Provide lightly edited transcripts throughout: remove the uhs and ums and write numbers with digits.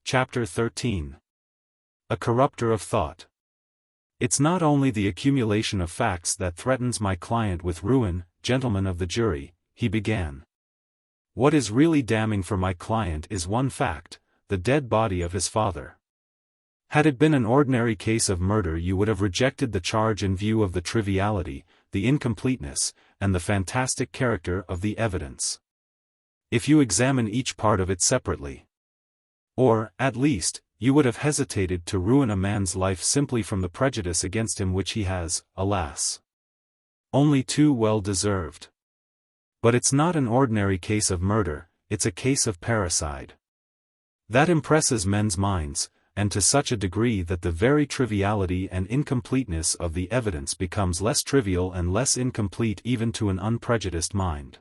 Chapter 13. A Corrupter of Thought. It's not only the accumulation of facts that threatens my client with ruin, gentlemen of the jury, he began. What is really damning for my client is one fact, the dead body of his father. Had it been an ordinary case of murder, you would have rejected the charge in view of the triviality, the incompleteness, and the fantastic character of the evidence. If you examine each part of it separately. Or, at least, you would have hesitated to ruin a man's life simply from the prejudice against him which he has, alas, only too well deserved. But it's not an ordinary case of murder, it's a case of parricide. That impresses men's minds, and to such a degree that the very triviality and incompleteness of the evidence becomes less trivial and less incomplete even to an unprejudiced mind.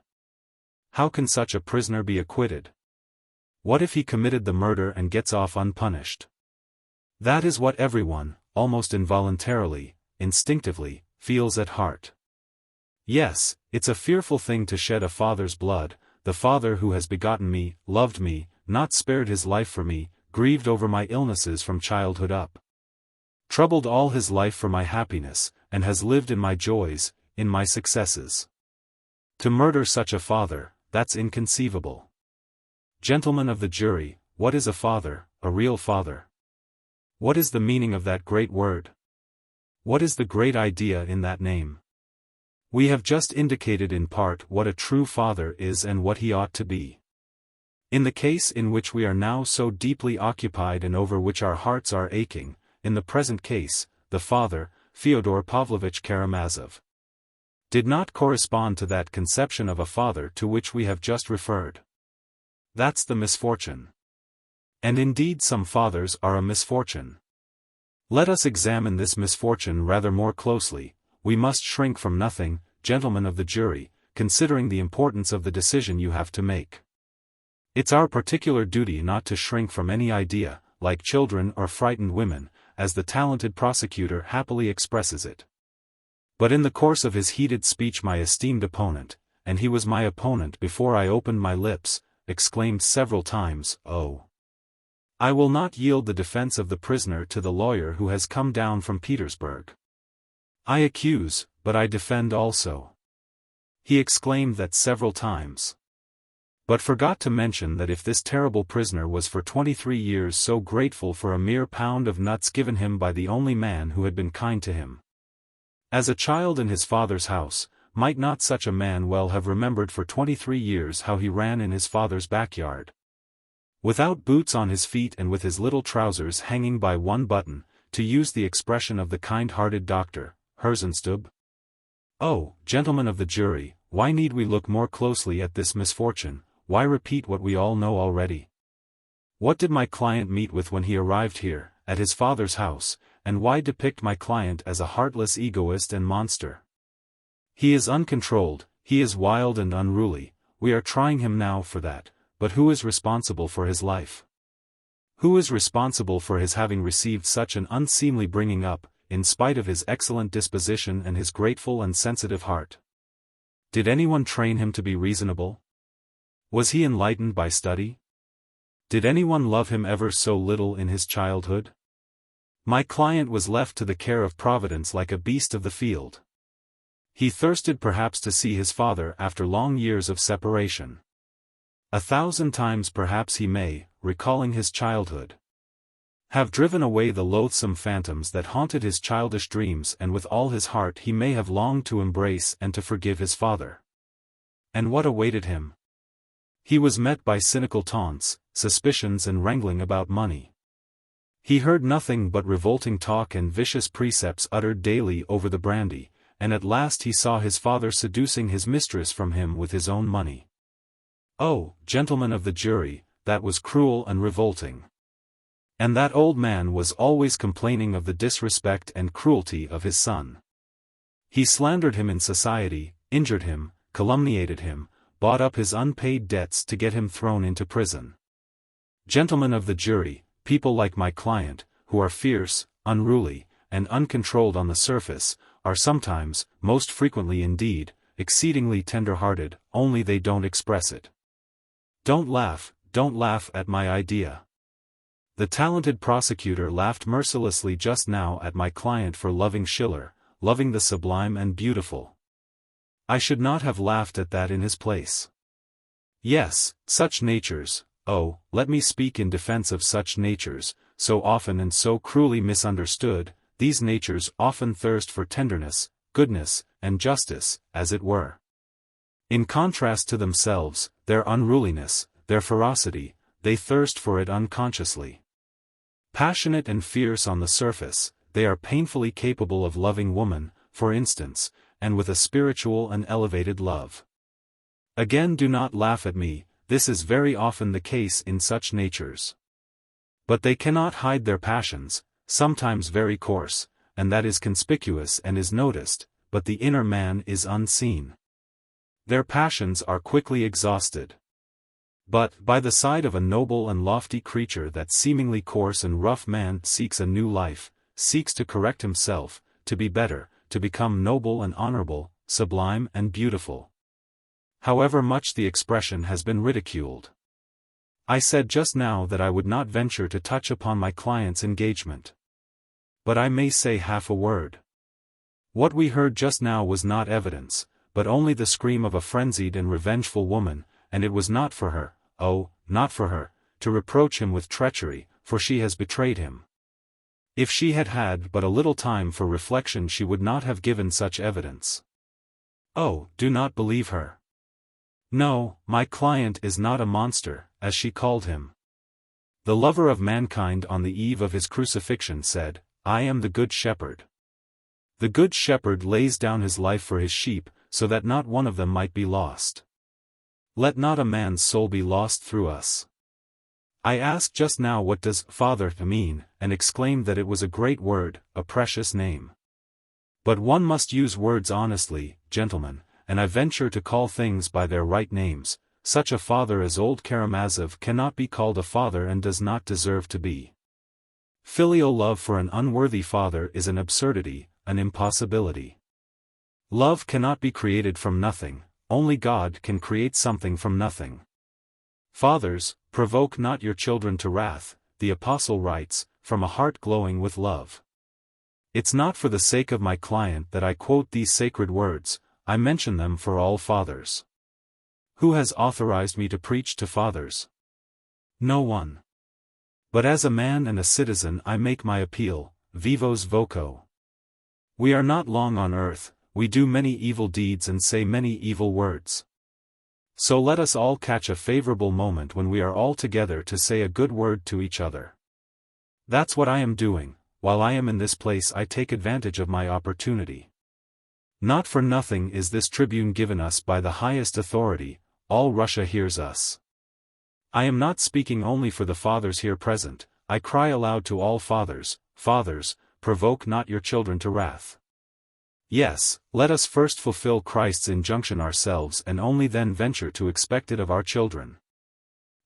How can such a prisoner be acquitted? What if he committed the murder and gets off unpunished? That is what everyone, almost involuntarily, instinctively, feels at heart. Yes, it's a fearful thing to shed a father's blood, the father who has begotten me, loved me, not spared his life for me, grieved over my illnesses from childhood up, troubled all his life for my happiness, and has lived in my joys, in my successes. To murder such a father, that's inconceivable. Gentlemen of the jury, what is a father, a real father? What is the meaning of that great word? What is the great idea in that name? We have just indicated in part what a true father is and what he ought to be. In the case in which we are now so deeply occupied and over which our hearts are aching, in the present case, the father, Fyodor Pavlovich Karamazov, did not correspond to that conception of a father to which we have just referred. That's the misfortune. And indeed some fathers are a misfortune. Let us examine this misfortune rather more closely. We must shrink from nothing, gentlemen of the jury, considering the importance of the decision you have to make. It's our particular duty not to shrink from any idea, like children or frightened women, as the talented prosecutor happily expresses it. But in the course of his heated speech my esteemed opponent, and he was my opponent before I opened my lips, exclaimed several times, "Oh! I will not yield the defense of the prisoner to the lawyer who has come down from Petersburg. I accuse, but I defend also." He exclaimed that several times. But forgot to mention that if this terrible prisoner was for 23 years so grateful for a mere pound of nuts given him by the only man who had been kind to him as a child in his father's house, might not such a man well have remembered for 23 years how he ran in his father's backyard, without boots on his feet and with his little trousers hanging by one button, to use the expression of the kind-hearted doctor, Herzenstube? Oh, gentlemen of the jury, why need we look more closely at this misfortune? Why repeat what we all know already? What did my client meet with when he arrived here, at his father's house, and why depict my client as a heartless egoist and monster? He is uncontrolled, he is wild and unruly, we are trying him now for that, but who is responsible for his life? Who is responsible for his having received such an unseemly bringing up, in spite of his excellent disposition and his grateful and sensitive heart? Did anyone train him to be reasonable? Was he enlightened by study? Did anyone love him ever so little in his childhood? My client was left to the care of Providence like a beast of the field. He thirsted perhaps to see his father after long years of separation. 1,000 times perhaps he may, recalling his childhood, have driven away the loathsome phantoms that haunted his childish dreams, and with all his heart he may have longed to embrace and to forgive his father. And what awaited him? He was met by cynical taunts, suspicions and wrangling about money. He heard nothing but revolting talk and vicious precepts uttered daily over the brandy, and at last he saw his father seducing his mistress from him with his own money. Oh, gentlemen of the jury, that was cruel and revolting. And that old man was always complaining of the disrespect and cruelty of his son. He slandered him in society, injured him, calumniated him, bought up his unpaid debts to get him thrown into prison. Gentlemen of the jury, people like my client, who are fierce, unruly, and uncontrolled on the surface, are sometimes, most frequently indeed, exceedingly tender-hearted, only they don't express it. Don't laugh at my idea. The talented prosecutor laughed mercilessly just now at my client for loving Schiller, loving the sublime and beautiful. I should not have laughed at that in his place. Yes, such natures, oh, let me speak in defense of such natures, so often and so cruelly misunderstood, these natures often thirst for tenderness, goodness, and justice, as it were. In contrast to themselves, their unruliness, their ferocity, they thirst for it unconsciously. Passionate and fierce on the surface, they are painfully capable of loving woman, for instance, and with a spiritual and elevated love. Again, do not laugh at me, this is very often the case in such natures. But they cannot hide their passions, sometimes very coarse, and that is conspicuous and is noticed, but the inner man is unseen. Their passions are quickly exhausted. But, by the side of a noble and lofty creature, that seemingly coarse and rough man seeks a new life, seeks to correct himself, to be better, to become noble and honorable, sublime and beautiful. However much the expression has been ridiculed. I said just now that I would not venture to touch upon my client's engagement. But I may say half a word. What we heard just now was not evidence, but only the scream of a frenzied and revengeful woman, and it was not for her, oh, not for her, to reproach him with treachery, for she has betrayed him. If she had had but a little time for reflection, she would not have given such evidence. Oh, do not believe her. No, my client is not a monster, as she called him. The lover of mankind on the eve of his crucifixion said, I am the Good Shepherd. The Good Shepherd lays down his life for his sheep, so that not one of them might be lost. Let not a man's soul be lost through us. I asked just now what does Father mean, and exclaimed that it was a great word, a precious name. But one must use words honestly, gentlemen, and I venture to call things by their right names. Such a father as old Karamazov cannot be called a father and does not deserve to be. Filial love for an unworthy father is an absurdity, an impossibility. Love cannot be created from nothing, only God can create something from nothing. Fathers, provoke not your children to wrath, the apostle writes, from a heart glowing with love. It's not for the sake of my client that I quote these sacred words, I mention them for all fathers. Who has authorized me to preach to fathers? No one. But as a man and a citizen I make my appeal, vivos voco. We are not long on earth, we do many evil deeds and say many evil words. So let us all catch a favorable moment when we are all together to say a good word to each other. That's what I am doing. While I am in this place I take advantage of my opportunity. Not for nothing is this tribune given us by the highest authority, all Russia hears us. I am not speaking only for the fathers here present, I cry aloud to all fathers, fathers, provoke not your children to wrath. Yes, let us first fulfill Christ's injunction ourselves and only then venture to expect it of our children.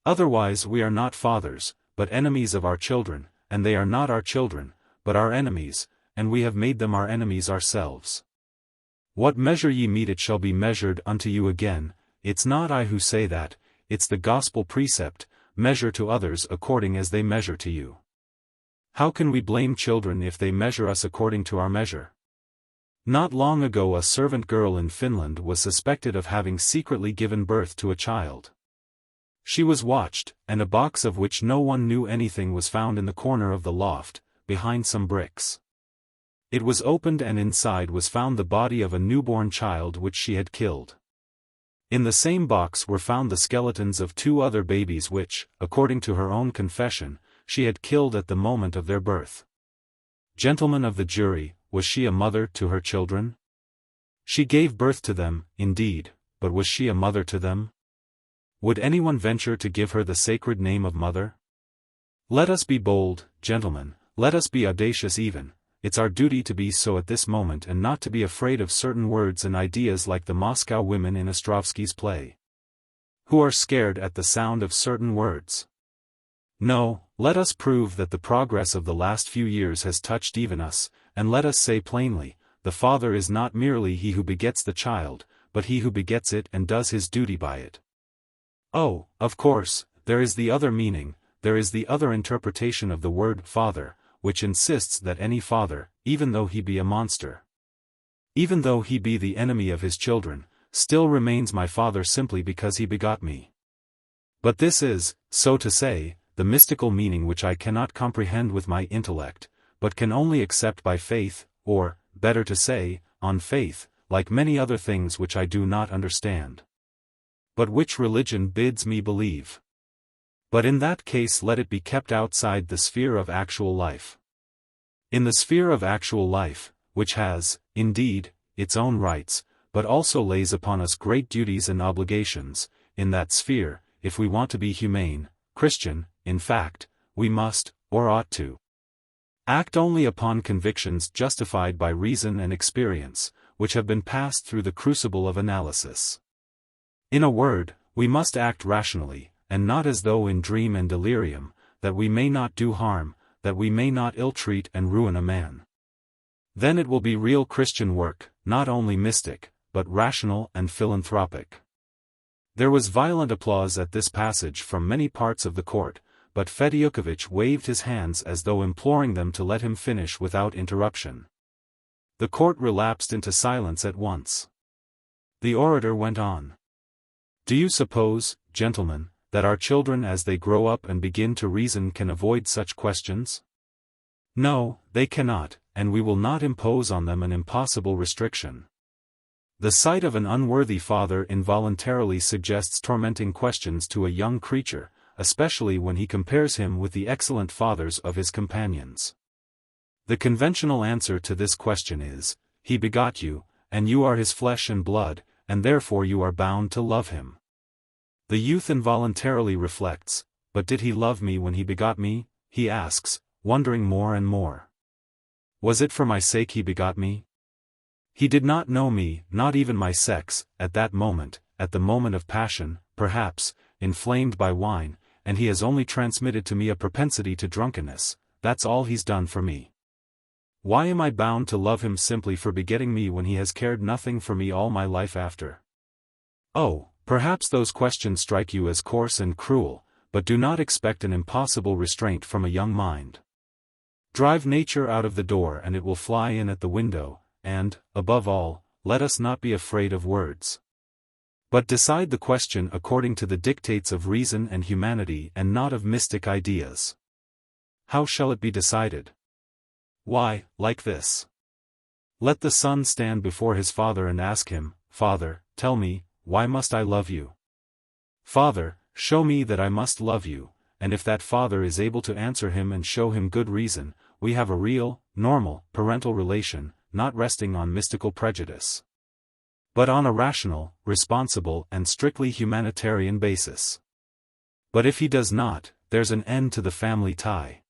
Otherwise we are not fathers, but enemies of our children, and they are not our children, but our enemies, and we have made them our enemies ourselves. What measure ye mete it shall be measured unto you again. It's not I who say that, it's the gospel precept, measure to others according as they measure to you. How can we blame children if they measure us according to our measure? Not long ago a servant girl in Finland was suspected of having secretly given birth to a child. She was watched, and a box of which no one knew anything was found in the corner of the loft, behind some bricks. It was opened and inside was found the body of a newborn child which she had killed. In the same box were found the skeletons of 2 other babies which, according to her own confession, she had killed at the moment of their birth. Gentlemen of the jury, was she a mother to her children? She gave birth to them, indeed, but was she a mother to them? Would anyone venture to give her the sacred name of mother? Let us be bold, gentlemen, let us be audacious even. It's our duty to be so at this moment and not to be afraid of certain words and ideas like the Moscow women in Ostrovsky's play, who are scared at the sound of certain words. No, let us prove that the progress of the last few years has touched even us, and let us say plainly, the father is not merely he who begets the child, but he who begets it and does his duty by it. Oh, of course, there is the other meaning, there is the other interpretation of the word father, which insists that any father, even though he be a monster, even though he be the enemy of his children, still remains my father simply because he begot me. But this is, so to say, the mystical meaning which I cannot comprehend with my intellect, but can only accept by faith, or, better to say, on faith, like many other things which I do not understand, but which religion bids me believe. But in that case let it be kept outside the sphere of actual life. In the sphere of actual life, which has, indeed, its own rights, but also lays upon us great duties and obligations, in that sphere, if we want to be humane, Christian, in fact, we must, or ought to, act only upon convictions justified by reason and experience, which have been passed through the crucible of analysis. In a word, we must act rationally, and not as though in dream and delirium, that we may not do harm, that we may not ill-treat and ruin a man. Then it will be real Christian work, not only mystic, but rational and philanthropic. There was violent applause at this passage from many parts of the court, but Fedyukovitch waved his hands as though imploring them to let him finish without interruption. The court relapsed into silence at once. The orator went on. Do you suppose, gentlemen, that our children as they grow up and begin to reason can avoid such questions? No, they cannot, and we will not impose on them an impossible restriction. The sight of an unworthy father involuntarily suggests tormenting questions to a young creature, especially when he compares him with the excellent fathers of his companions. The conventional answer to this question is, he begot you, and you are his flesh and blood, and therefore you are bound to love him. The youth involuntarily reflects, but did he love me when he begot me? He asks, wondering more and more. Was it for my sake he begot me? He did not know me, not even my sex, at that moment, at the moment of passion, perhaps, inflamed by wine, and he has only transmitted to me a propensity to drunkenness. That's all he's done for me. Why am I bound to love him simply for begetting me when he has cared nothing for me all my life after? Oh, perhaps those questions strike you as coarse and cruel, but do not expect an impossible restraint from a young mind. Drive nature out of the door and it will fly in at the window, and, above all, let us not be afraid of words. But decide the question according to the dictates of reason and humanity and not of mystic ideas. How shall it be decided? Why, like this. Let the son stand before his father and ask him, Father, tell me, why must I love you? Father, show me that I must love you, and if that father is able to answer him and show him good reason, we have a real, normal, parental relation, not resting on mystical prejudice, but on a rational, responsible and strictly humanitarian basis. But if he does not, there's an end to the family tie.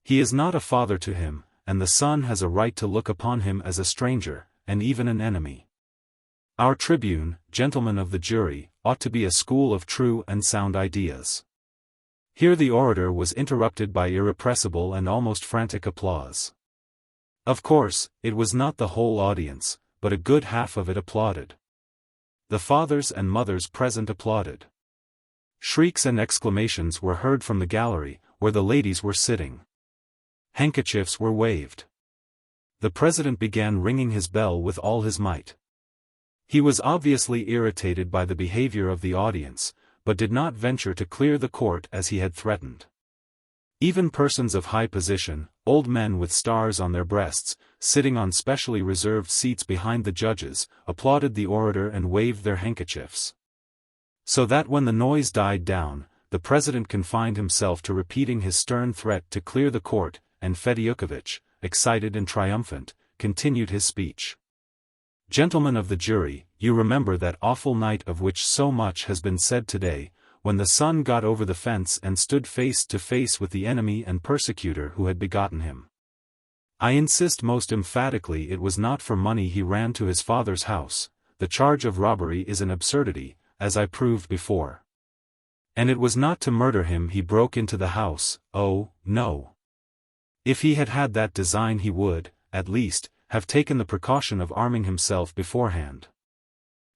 He is not a father to him, and the son has a right to look upon him as a stranger, and even an enemy. Our tribune, gentlemen of the jury, ought to be a school of true and sound ideas. Here the orator was interrupted by irrepressible and almost frantic applause. Of course, it was not the whole audience, but a good half of it applauded. The fathers and mothers present applauded. Shrieks and exclamations were heard from the gallery, where the ladies were sitting. Handkerchiefs were waved. The president began ringing his bell with all his might. He was obviously irritated by the behavior of the audience, but did not venture to clear the court as he had threatened. Even persons of high position, old men with stars on their breasts, sitting on specially reserved seats behind the judges, applauded the orator and waved their handkerchiefs. So that when the noise died down, the president confined himself to repeating his stern threat to clear the court, and Fedyukovitch, excited and triumphant, continued his speech. Gentlemen of the jury, you remember that awful night of which so much has been said today, when the son got over the fence and stood face to face with the enemy and persecutor who had begotten him. I insist most emphatically it was not for money he ran to his father's house. The charge of robbery is an absurdity, as I proved before. And it was not to murder him he broke into the house, oh, no. If he had had that design he would, at least, have taken the precaution of arming himself beforehand.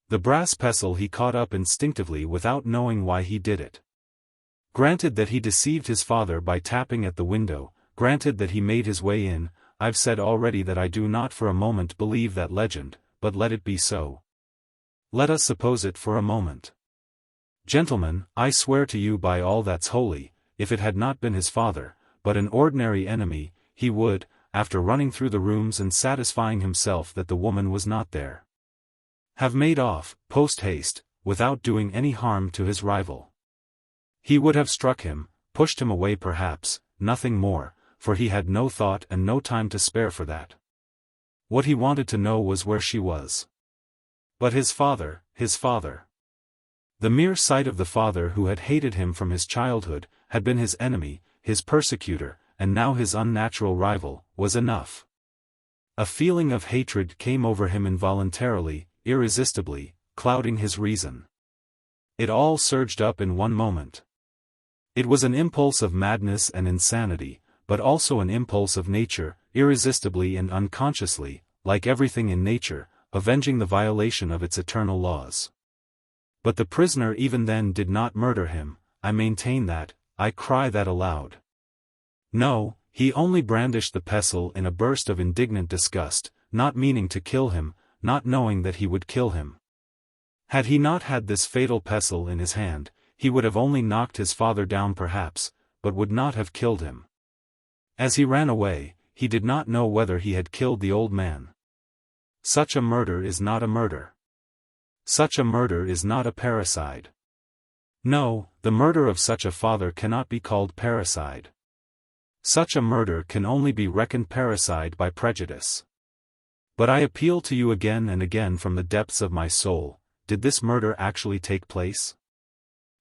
The brass pestle he caught up instinctively without knowing why he did it. Granted that he deceived his father by tapping at the window, granted that he made his way in, I've said already that I do not for a moment believe that legend, but let it be so. Let us suppose it for a moment. Gentlemen, I swear to you by all that's holy, if it had not been his father, but an ordinary enemy, he would, after running through the rooms and satisfying himself that the woman was not there, have made off, post-haste, without doing any harm to his rival. He would have struck him, pushed him away perhaps, nothing more, for he had no thought and no time to spare for that. What he wanted to know was where she was. But his father. The mere sight of the father who had hated him from his childhood, had been his enemy, his persecutor, and now his unnatural rival, was enough. A feeling of hatred came over him involuntarily, irresistibly, clouding his reason. It all surged up in one moment. It was an impulse of madness and insanity, but also an impulse of nature, irresistibly and unconsciously, like everything in nature, avenging the violation of its eternal laws. But the prisoner even then did not murder him, I maintain that, I cry that aloud. No, he only brandished the pestle in a burst of indignant disgust, not meaning to kill him, not knowing that he would kill him. Had he not had this fatal pestle in his hand, he would have only knocked his father down perhaps, but would not have killed him. As he ran away, he did not know whether he had killed the old man. Such a murder is not a murder. Such a murder is not a parricide. No, the murder of such a father cannot be called parricide. Such a murder can only be reckoned parricide by prejudice. But I appeal to you again and again from the depths of my soul, did this murder actually take place?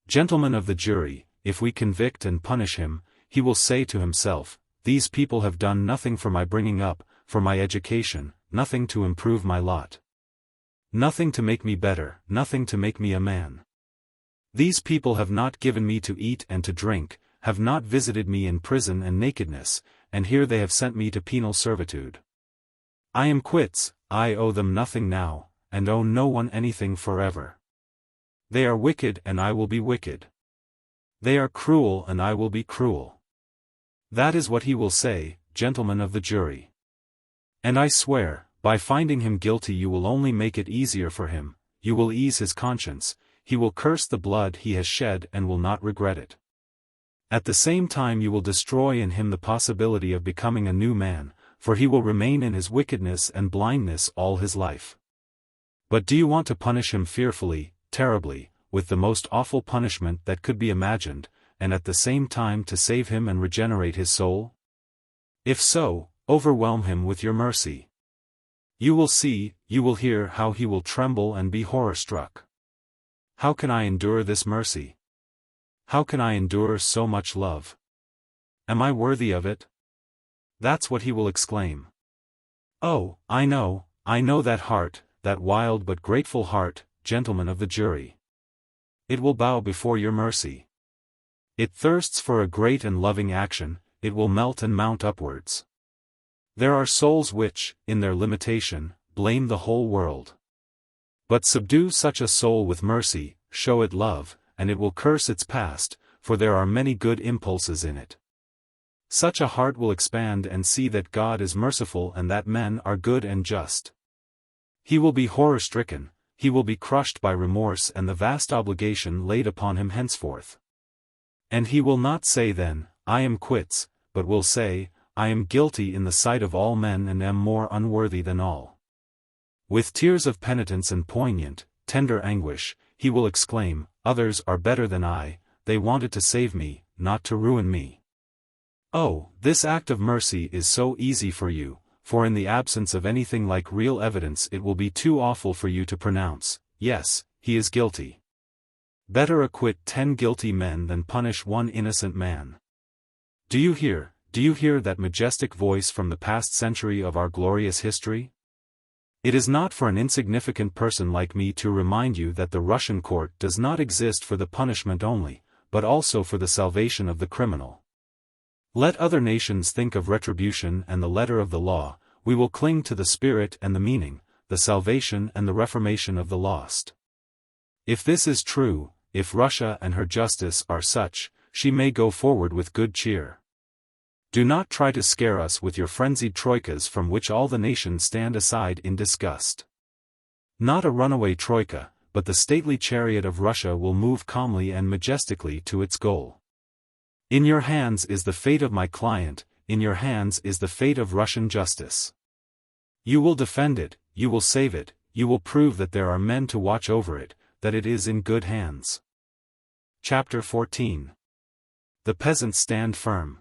Gentlemen of the jury, if we convict and punish him, he will say to himself, these people have done nothing for my bringing up, for my education, nothing to improve my lot. Nothing to make me better, nothing to make me a man. These people have not given me to eat and to drink, have not visited me in prison and nakedness, and here they have sent me to penal servitude. I am quits, I owe them nothing now, and owe no one anything forever. They are wicked and I will be wicked. They are cruel and I will be cruel. That is what he will say, gentlemen of the jury. And I swear, by finding him guilty you will only make it easier for him, you will ease his conscience, he will curse the blood he has shed and will not regret it. At the same time you will destroy in him the possibility of becoming a new man, for he will remain in his wickedness and blindness all his life. But do you want to punish him fearfully, terribly, with the most awful punishment that could be imagined, and at the same time to save him and regenerate his soul? If so, overwhelm him with your mercy. You will see, you will hear how he will tremble and be horror-struck. How can I endure this mercy? How can I endure so much love? Am I worthy of it? That's what he will exclaim. Oh, I know that heart, that wild but grateful heart, gentlemen of the jury. It will bow before your mercy. It thirsts for a great and loving action, it will melt and mount upwards. There are souls which, in their limitation, blame the whole world. But subdue such a soul with mercy, show it love, and it will curse its past, for there are many good impulses in it. Such a heart will expand and see that God is merciful and that men are good and just. He will be horror-stricken, he will be crushed by remorse and the vast obligation laid upon him henceforth. And he will not say then, I am quits, but will say, I am guilty in the sight of all men and am more unworthy than all. With tears of penitence and poignant, tender anguish, he will exclaim, others are better than I, they wanted to save me, not to ruin me. Oh, this act of mercy is so easy for you, for in the absence of anything like real evidence it will be too awful for you to pronounce, yes, he is guilty. Better acquit 10 guilty men than punish one innocent man. Do you hear that majestic voice from the past century of our glorious history? It is not for an insignificant person like me to remind you that the Russian court does not exist for the punishment only, but also for the salvation of the criminal. Let other nations think of retribution and the letter of the law, we will cling to the spirit and the meaning, the salvation and the reformation of the lost. If this is true, if Russia and her justice are such, she may go forward with good cheer. Do not try to scare us with your frenzied troikas from which all the nations stand aside in disgust. Not a runaway troika, but the stately chariot of Russia will move calmly and majestically to its goal. In your hands is the fate of my client, in your hands is the fate of Russian justice. You will defend it, you will save it, you will prove that there are men to watch over it, that it is in good hands. Chapter 14. The peasants stand firm.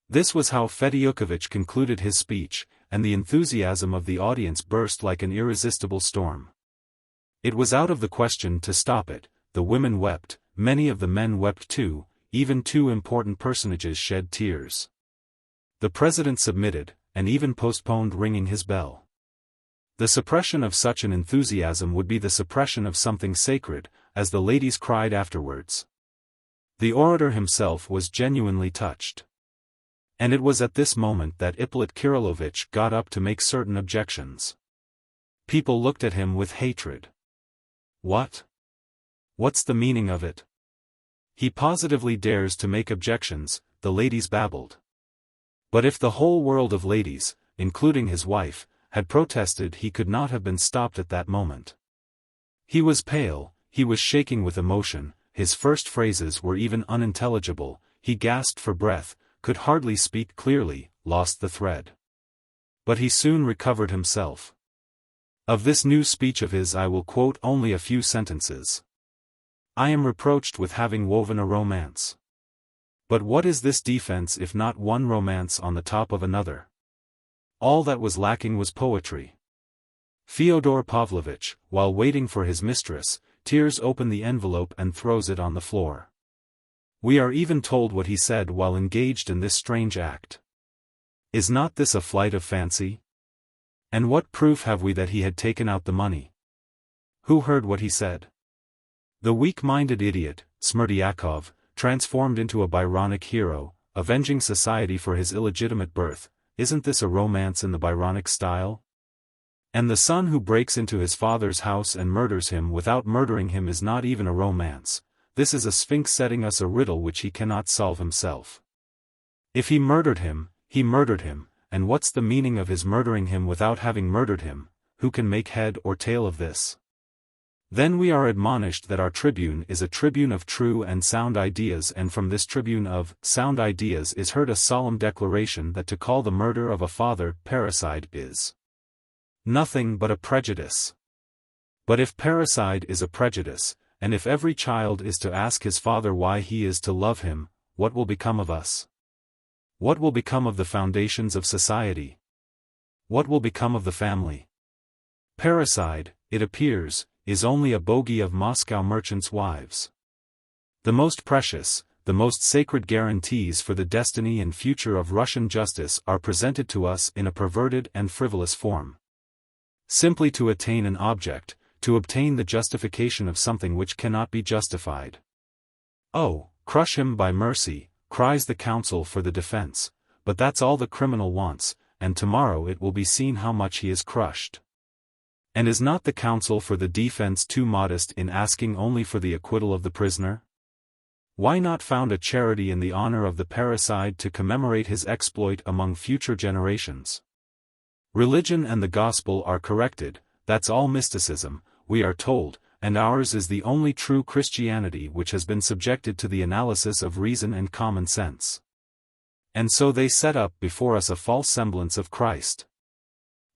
This was how Fedyukovich concluded his speech, and the enthusiasm of the audience burst like an irresistible storm. It was out of the question to stop it. The women wept, many of the men wept too, even two important personages shed tears. The president submitted, and even postponed ringing his bell. The suppression of such an enthusiasm would be the suppression of something sacred, as the ladies cried afterwards. The orator himself was genuinely touched. And it was at this moment that Ippolit Kirillovitch got up to make certain objections. People looked at him with hatred. What? What's the meaning of it? He positively dares to make objections, the ladies babbled. But if the whole world of ladies, including his wife, had protested, he could not have been stopped at that moment. He was pale, he was shaking with emotion, his first phrases were even unintelligible, he gasped for breath, could hardly speak clearly, lost the thread. But he soon recovered himself. Of this new speech of his I will quote only a few sentences. I am reproached with having woven a romance. But what is this defense if not one romance on the top of another? All that was lacking was poetry. Fyodor Pavlovitch, while waiting for his mistress, tears open the envelope and throws it on the floor. We are even told what he said while engaged in this strange act. Is not this a flight of fancy? And what proof have we that he had taken out the money? Who heard what he said? The weak-minded idiot, Smerdyakov, transformed into a Byronic hero, avenging society for his illegitimate birth. Isn't this a romance in the Byronic style? And the son who breaks into his father's house and murders him without murdering him is not even a romance. This is a sphinx setting us a riddle which he cannot solve himself. If he murdered him, and what's the meaning of his murdering him without having murdered him? Who can make head or tail of this? Then we are admonished that our tribune is a tribune of true and sound ideas, and from this tribune of sound ideas is heard a solemn declaration that to call the murder of a father parricide is nothing but a prejudice. But if parricide is a prejudice, and if every child is to ask his father why he is to love him, what will become of us? What will become of the foundations of society? What will become of the family? Parricide, it appears, is only a bogey of Moscow merchants' wives. The most precious, the most sacred guarantees for the destiny and future of Russian justice are presented to us in a perverted and frivolous form. Simply to attain an object, to obtain the justification of something which cannot be justified. Oh, crush him by mercy, cries the counsel for the defense, but that's all the criminal wants, and tomorrow it will be seen how much he is crushed. And is not the counsel for the defense too modest in asking only for the acquittal of the prisoner? Why not found a charity in the honor of the parricide to commemorate his exploit among future generations? Religion and the gospel are corrected, that's all mysticism, we are told, and ours is the only true Christianity which has been subjected to the analysis of reason and common sense. And so they set up before us a false semblance of Christ.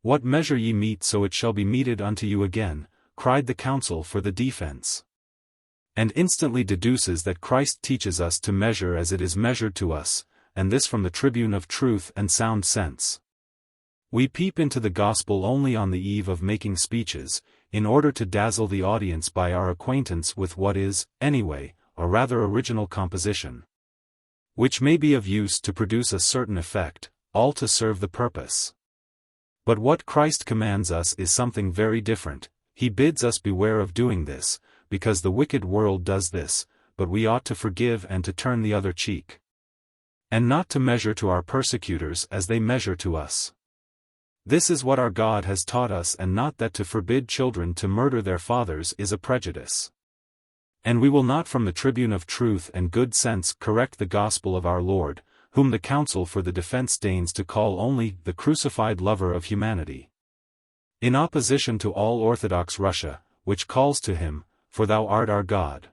What measure ye mete, so it shall be meted unto you again, cried the counsel for the defense. And instantly deduces that Christ teaches us to measure as it is measured to us, and this from the tribune of truth and sound sense. We peep into the gospel only on the eve of making speeches, in order to dazzle the audience by our acquaintance with what is, anyway, a rather original composition, which may be of use to produce a certain effect, all to serve the purpose. But what Christ commands us is something very different. He bids us beware of doing this, because the wicked world does this, but we ought to forgive and to turn the other cheek. And not to measure to our persecutors as they measure to us. This is what our God has taught us, and not that to forbid children to murder their fathers is a prejudice. And we will not from the tribune of truth and good sense correct the gospel of our Lord, whom the counsel for the defense deigns to call only the crucified lover of humanity. In opposition to all Orthodox Russia, which calls to him, for thou art our God.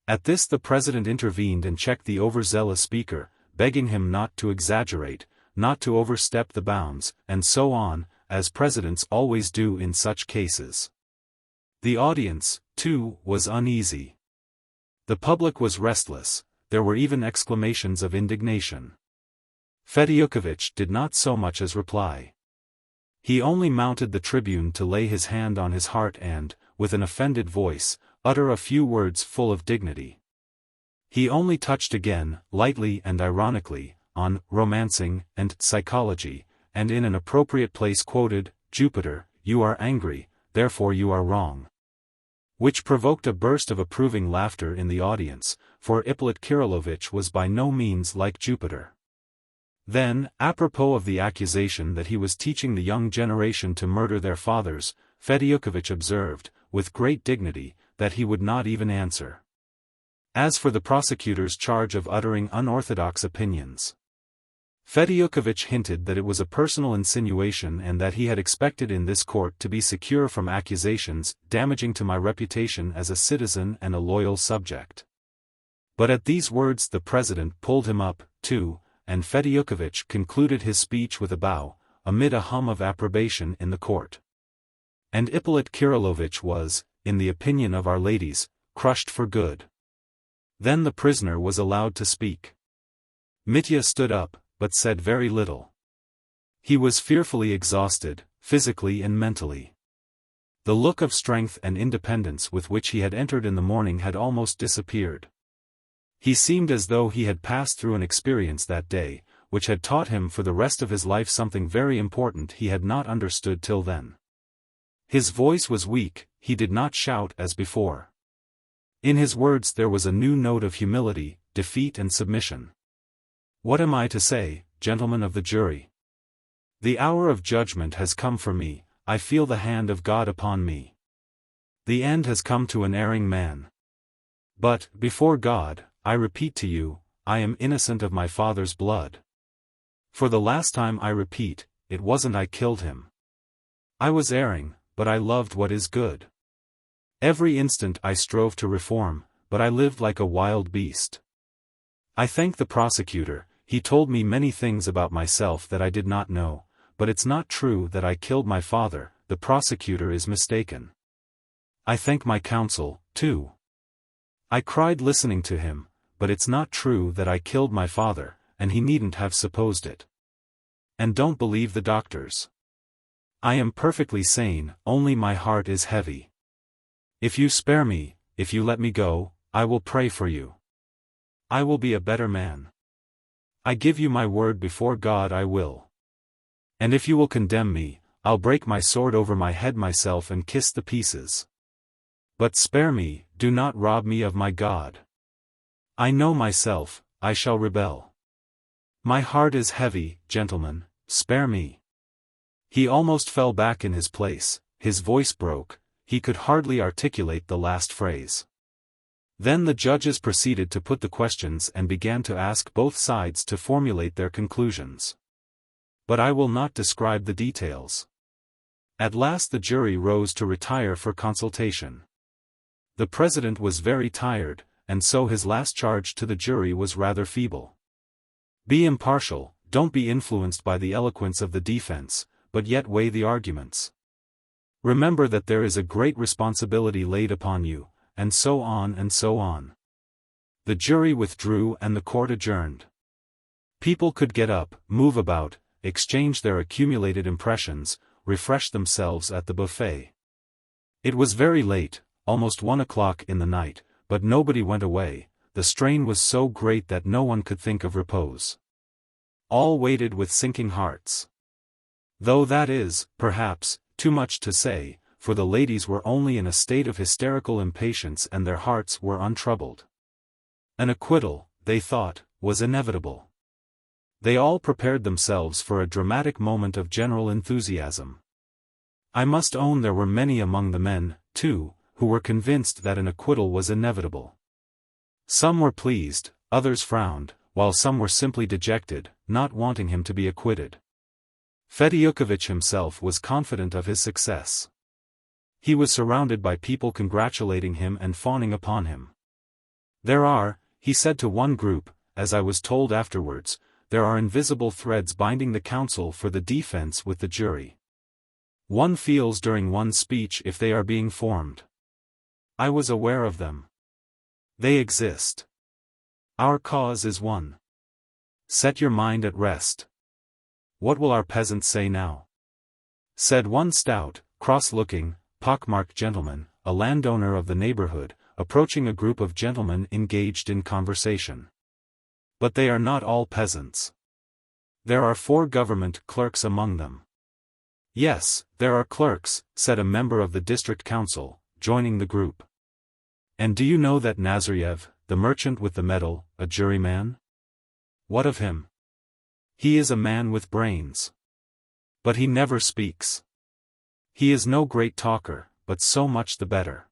At this the president intervened and checked the overzealous speaker, begging him not to exaggerate, not to overstep the bounds, and so on, as presidents always do in such cases. The audience, too, was uneasy. The public was restless, there were even exclamations of indignation. Fedyukovich did not so much as reply. He only mounted the tribune to lay his hand on his heart and, with an offended voice, utter a few words full of dignity. He only touched again, lightly and ironically, on romancing and psychology, and in an appropriate place quoted, "Jupiter, you are angry, therefore you are wrong," which provoked a burst of approving laughter in the audience, for Ippolit Kirillovitch was by no means like Jupiter. Then, apropos of the accusation that he was teaching the young generation to murder their fathers, Fedyukovich observed, with great dignity, that he would not even answer. As for the prosecutor's charge of uttering unorthodox opinions, Fedyukovich hinted that it was a personal insinuation and that he had expected in this court to be secure from accusations damaging to my reputation as a citizen and a loyal subject. But at these words the president pulled him up, too, and Fedyukovich concluded his speech with a bow, amid a hum of approbation in the court. And Ippolit Kirillovitch was, in the opinion of our ladies, crushed for good. Then the prisoner was allowed to speak. Mitya stood up, but said very little. He was fearfully exhausted, physically and mentally. The look of strength and independence with which he had entered in the morning had almost disappeared. He seemed as though he had passed through an experience that day, which had taught him for the rest of his life something very important he had not understood till then. His voice was weak, he did not shout as before. In his words there was a new note of humility, defeat and submission. What am I to say, gentlemen of the jury? The hour of judgment has come for me, I feel the hand of God upon me. The end has come to an erring man. But, before God, I repeat to you, I am innocent of my father's blood. For the last time I repeat, it wasn't I killed him. I was erring, but I loved what is good. Every instant I strove to reform, but I lived like a wild beast. I thank the prosecutor, he told me many things about myself that I did not know, but it's not true that I killed my father, the prosecutor is mistaken. I thank my counsel, too. I cried listening to him, but it's not true that I killed my father, and he needn't have supposed it. And don't believe the doctors. I am perfectly sane, only my heart is heavy. If you spare me, if you let me go, I will pray for you. I will be a better man. I give you my word before God I will. And if you will condemn me, I'll break my sword over my head myself and kiss the pieces. But spare me, do not rob me of my God. I know myself, I shall rebel. My heart is heavy, gentlemen, spare me. He almost fell back in his place, his voice broke, he could hardly articulate the last phrase. Then the judges proceeded to put the questions and began to ask both sides to formulate their conclusions. But I will not describe the details. At last the jury rose to retire for consultation. The president was very tired, and so his last charge to the jury was rather feeble. Be impartial, don't be influenced by the eloquence of the defense, but yet weigh the arguments. Remember that there is a great responsibility laid upon you, and so on and so on. The jury withdrew and the court adjourned. People could get up, move about, exchange their accumulated impressions, refresh themselves at the buffet. It was very late, almost 1 o'clock in the night, but nobody went away, the strain was so great that no one could think of repose. All waited with sinking hearts. Though that is, perhaps, too much to say, for the ladies were only in a state of hysterical impatience and their hearts were untroubled. An acquittal, they thought, was inevitable. They all prepared themselves for a dramatic moment of general enthusiasm. I must own there were many among the men, too, who were convinced that an acquittal was inevitable. Some were pleased, others frowned, while some were simply dejected, not wanting him to be acquitted. Fedyukovich himself was confident of his success. He was surrounded by people congratulating him and fawning upon him. "There are," he said to one group, as I was told afterwards, "there are invisible threads binding the counsel for the defense with the jury. One feels during one's speech if they are being formed. I was aware of them. They exist. Our cause is one. Set your mind at rest. What will our peasants say now?" said one stout, cross-looking, pockmarked gentleman, a landowner of the neighborhood, approaching a group of gentlemen engaged in conversation. "But they are not all peasants. There are 4 government clerks among them." "Yes, there are clerks," said a member of the district council, joining the group. "And do you know that Nazarev, the merchant with the medal, a juryman? What of him? He is a man with brains. But he never speaks. He is no great talker, but so much the better.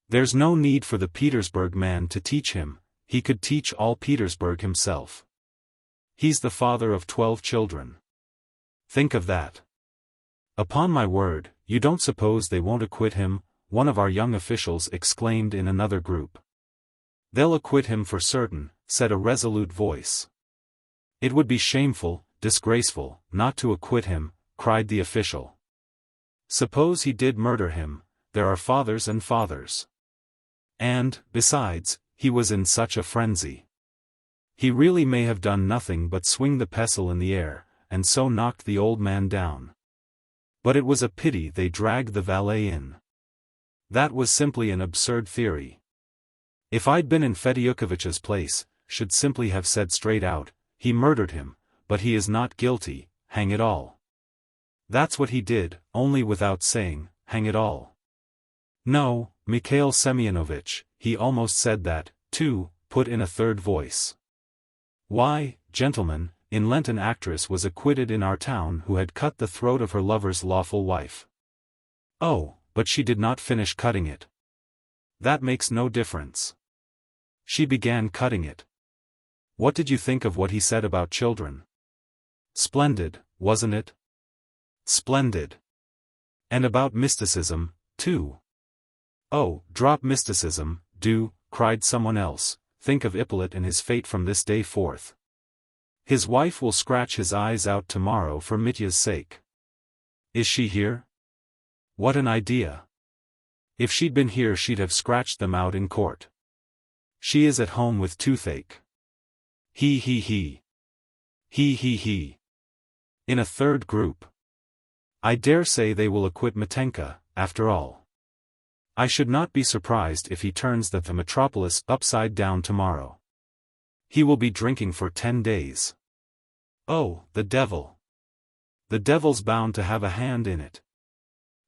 There's no need for the Petersburg man to teach him, he could teach all Petersburg himself. He's the father of 12 children. Think of that. Upon my word, you don't suppose they won't acquit him?" one of our young officials exclaimed in another group. "They'll acquit him for certain," said a resolute voice. "It would be shameful, disgraceful, not to acquit him," cried the official. "Suppose he did murder him, there are fathers and fathers. And, besides, he was in such a frenzy. He really may have done nothing but swing the pestle in the air, and so knocked the old man down. But it was a pity they dragged the valet in. That was simply an absurd theory. If I'd been in Fedyukovich's place, should simply have said straight out, he murdered him, but he is not guilty, hang it all. That's what he did, only without saying, hang it all. No, Mikhail Semyonovich, he almost said that, too," put in a third voice. "Why, gentlemen, in Lent an actress was acquitted in our town who had cut the throat of her lover's lawful wife. Oh, but she did not finish cutting it. That makes no difference. She began cutting it. What did you think of what he said about children? Splendid, wasn't it? Splendid. And about mysticism, too." "Oh, drop mysticism, do," cried someone else, "think of Ippolit and his fate from this day forth. His wife will scratch his eyes out tomorrow for Mitya's sake. Is she here? What an idea. If she'd been here she'd have scratched them out in court. She is at home with toothache. He he he. He he he." In a third group. "I dare say they will acquit Mitenka, after all. I should not be surprised if he turns the metropolis upside down tomorrow. He will be drinking for 10 days. Oh, the devil. The devil's bound to have a hand in it.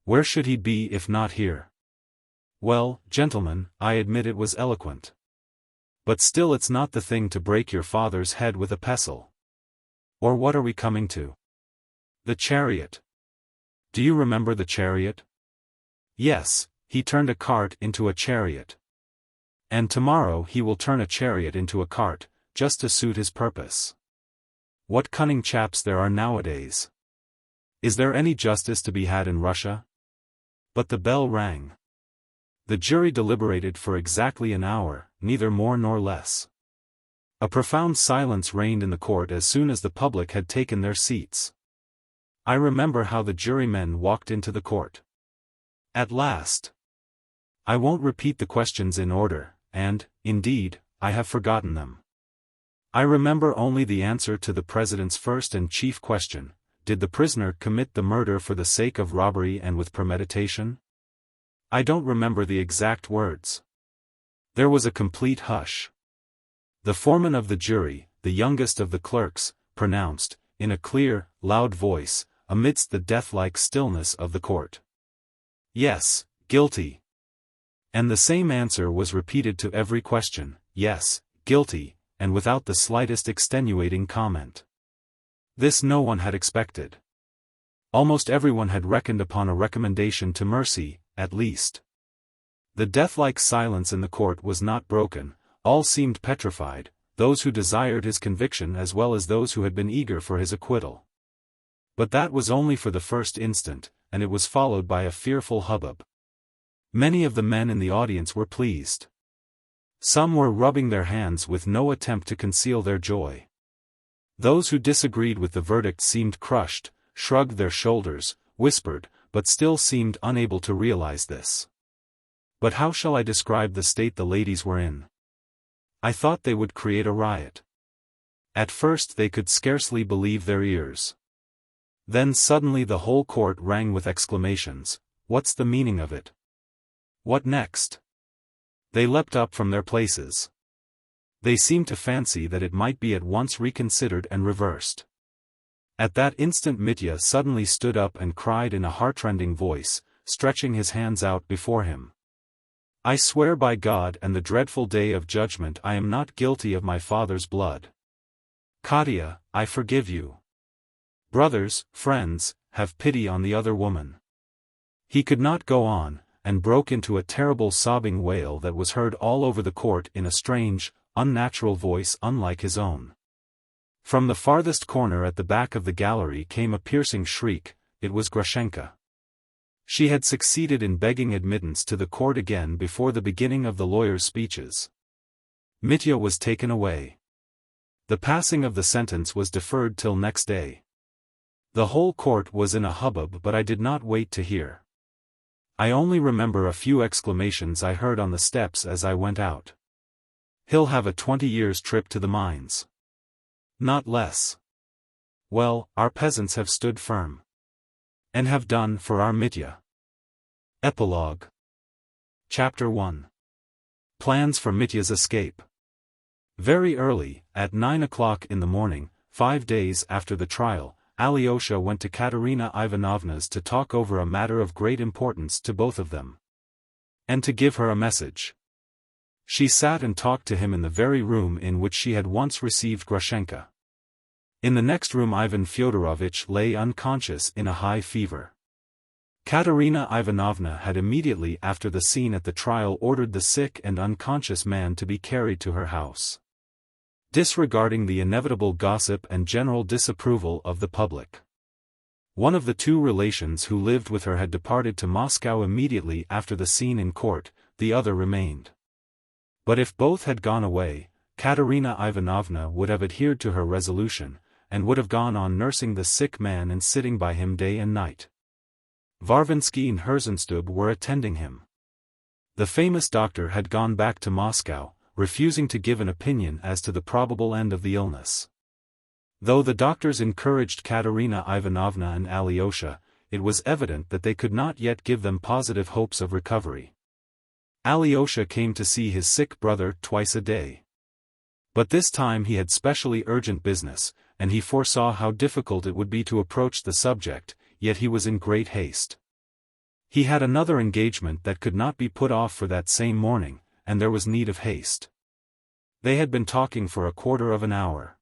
Where should he be if not here? Well, gentlemen, I admit it was eloquent. But still it's not the thing to break your father's head with a pestle. Or what are we coming to? The chariot. Do you remember the chariot? Yes, he turned a cart into a chariot. And tomorrow he will turn a chariot into a cart, just to suit his purpose. What cunning chaps there are nowadays. Is there any justice to be had in Russia?" But the bell rang. The jury deliberated for exactly an hour, neither more nor less. A profound silence reigned in the court as soon as the public had taken their seats. I remember how the jurymen walked into the court. At last. I won't repeat the questions in order, and, indeed, I have forgotten them. I remember only the answer to the president's first and chief question: did the prisoner commit the murder for the sake of robbery and with premeditation? I don't remember the exact words. There was a complete hush. The foreman of the jury, the youngest of the clerks, pronounced, in a clear, loud voice, amidst the death-like stillness of the court: "Yes, guilty." And the same answer was repeated to every question: "Yes, guilty," and without the slightest extenuating comment. This no one had expected. Almost everyone had reckoned upon a recommendation to mercy, at least. The death-like silence in the court was not broken, all seemed petrified, those who desired his conviction as well as those who had been eager for his acquittal. But that was only for the first instant, and it was followed by a fearful hubbub. Many of the men in the audience were pleased. Some were rubbing their hands with no attempt to conceal their joy. Those who disagreed with the verdict seemed crushed, shrugged their shoulders, whispered, but still seemed unable to realize this. But how shall I describe the state the ladies were in? I thought they would create a riot. At first they could scarcely believe their ears. Then suddenly the whole court rang with exclamations, "What's the meaning of it? What next?" They leapt up from their places. They seemed to fancy that it might be at once reconsidered and reversed. At that instant Mitya suddenly stood up and cried in a heartrending voice, stretching his hands out before him. "I swear by God and the dreadful day of judgment I am not guilty of my father's blood. Katya, I forgive you. Brothers, friends, have pity on the other woman." He could not go on, and broke into a terrible sobbing wail that was heard all over the court in a strange, unnatural voice unlike his own. From the farthest corner at the back of the gallery came a piercing shriek. It was Grushenka. She had succeeded in begging admittance to the court again before the beginning of the lawyer's speeches. Mitya was taken away. The passing of the sentence was deferred till next day. The whole court was in a hubbub, but I did not wait to hear. I only remember a few exclamations I heard on the steps as I went out. "He'll have a 20 years' trip to the mines. Not less. Well, our peasants have stood firm. And have done for our Mitya." Epilogue. Chapter 1. Plans for Mitya's escape. Very early, at 9 o'clock in the morning, 5 days after the trial, Alyosha went to Katerina Ivanovna's to talk over a matter of great importance to both of them. And to give her a message. She sat and talked to him in the very room in which she had once received Grushenka. In the next room Ivan Fyodorovitch lay unconscious in a high fever. Katerina Ivanovna had immediately after the scene at the trial ordered the sick and unconscious man to be carried to her house. Disregarding the inevitable gossip and general disapproval of the public. One of the two relations who lived with her had departed to Moscow immediately after the scene in court, the other remained. But if both had gone away, Katerina Ivanovna would have adhered to her resolution, and would have gone on nursing the sick man and sitting by him day and night. Varvinsky and Herzenstube were attending him. The famous doctor had gone back to Moscow, refusing to give an opinion as to the probable end of the illness. Though the doctors encouraged Katerina Ivanovna and Alyosha, it was evident that they could not yet give them positive hopes of recovery. Alyosha came to see his sick brother twice a day. But this time he had specially urgent business, and he foresaw how difficult it would be to approach the subject, yet he was in great haste. He had another engagement that could not be put off for that same morning, and there was need of haste. They had been talking for a quarter of an hour.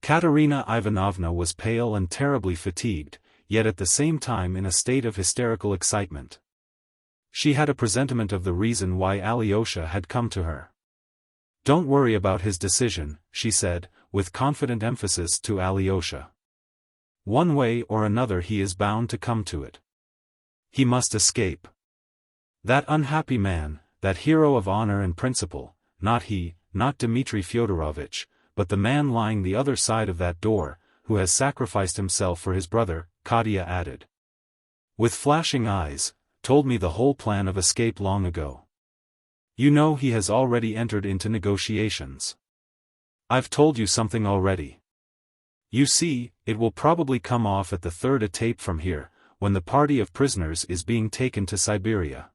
Katerina Ivanovna was pale and terribly fatigued, yet at the same time in a state of hysterical excitement. She had a presentiment of the reason why Alyosha had come to her. "Don't worry about his decision," she said, with confident emphasis to Alyosha. "One way or another he is bound to come to it. He must escape. That unhappy man, that hero of honor and principle, not he, not Dmitri Fyodorovitch, but the man lying the other side of that door, who has sacrificed himself for his brother," Katya added. With flashing eyes, "told me the whole plan of escape long ago. You know he has already entered into negotiations. I've told you something already. You see, it will probably come off at the third etape from here, when the party of prisoners is being taken to Siberia.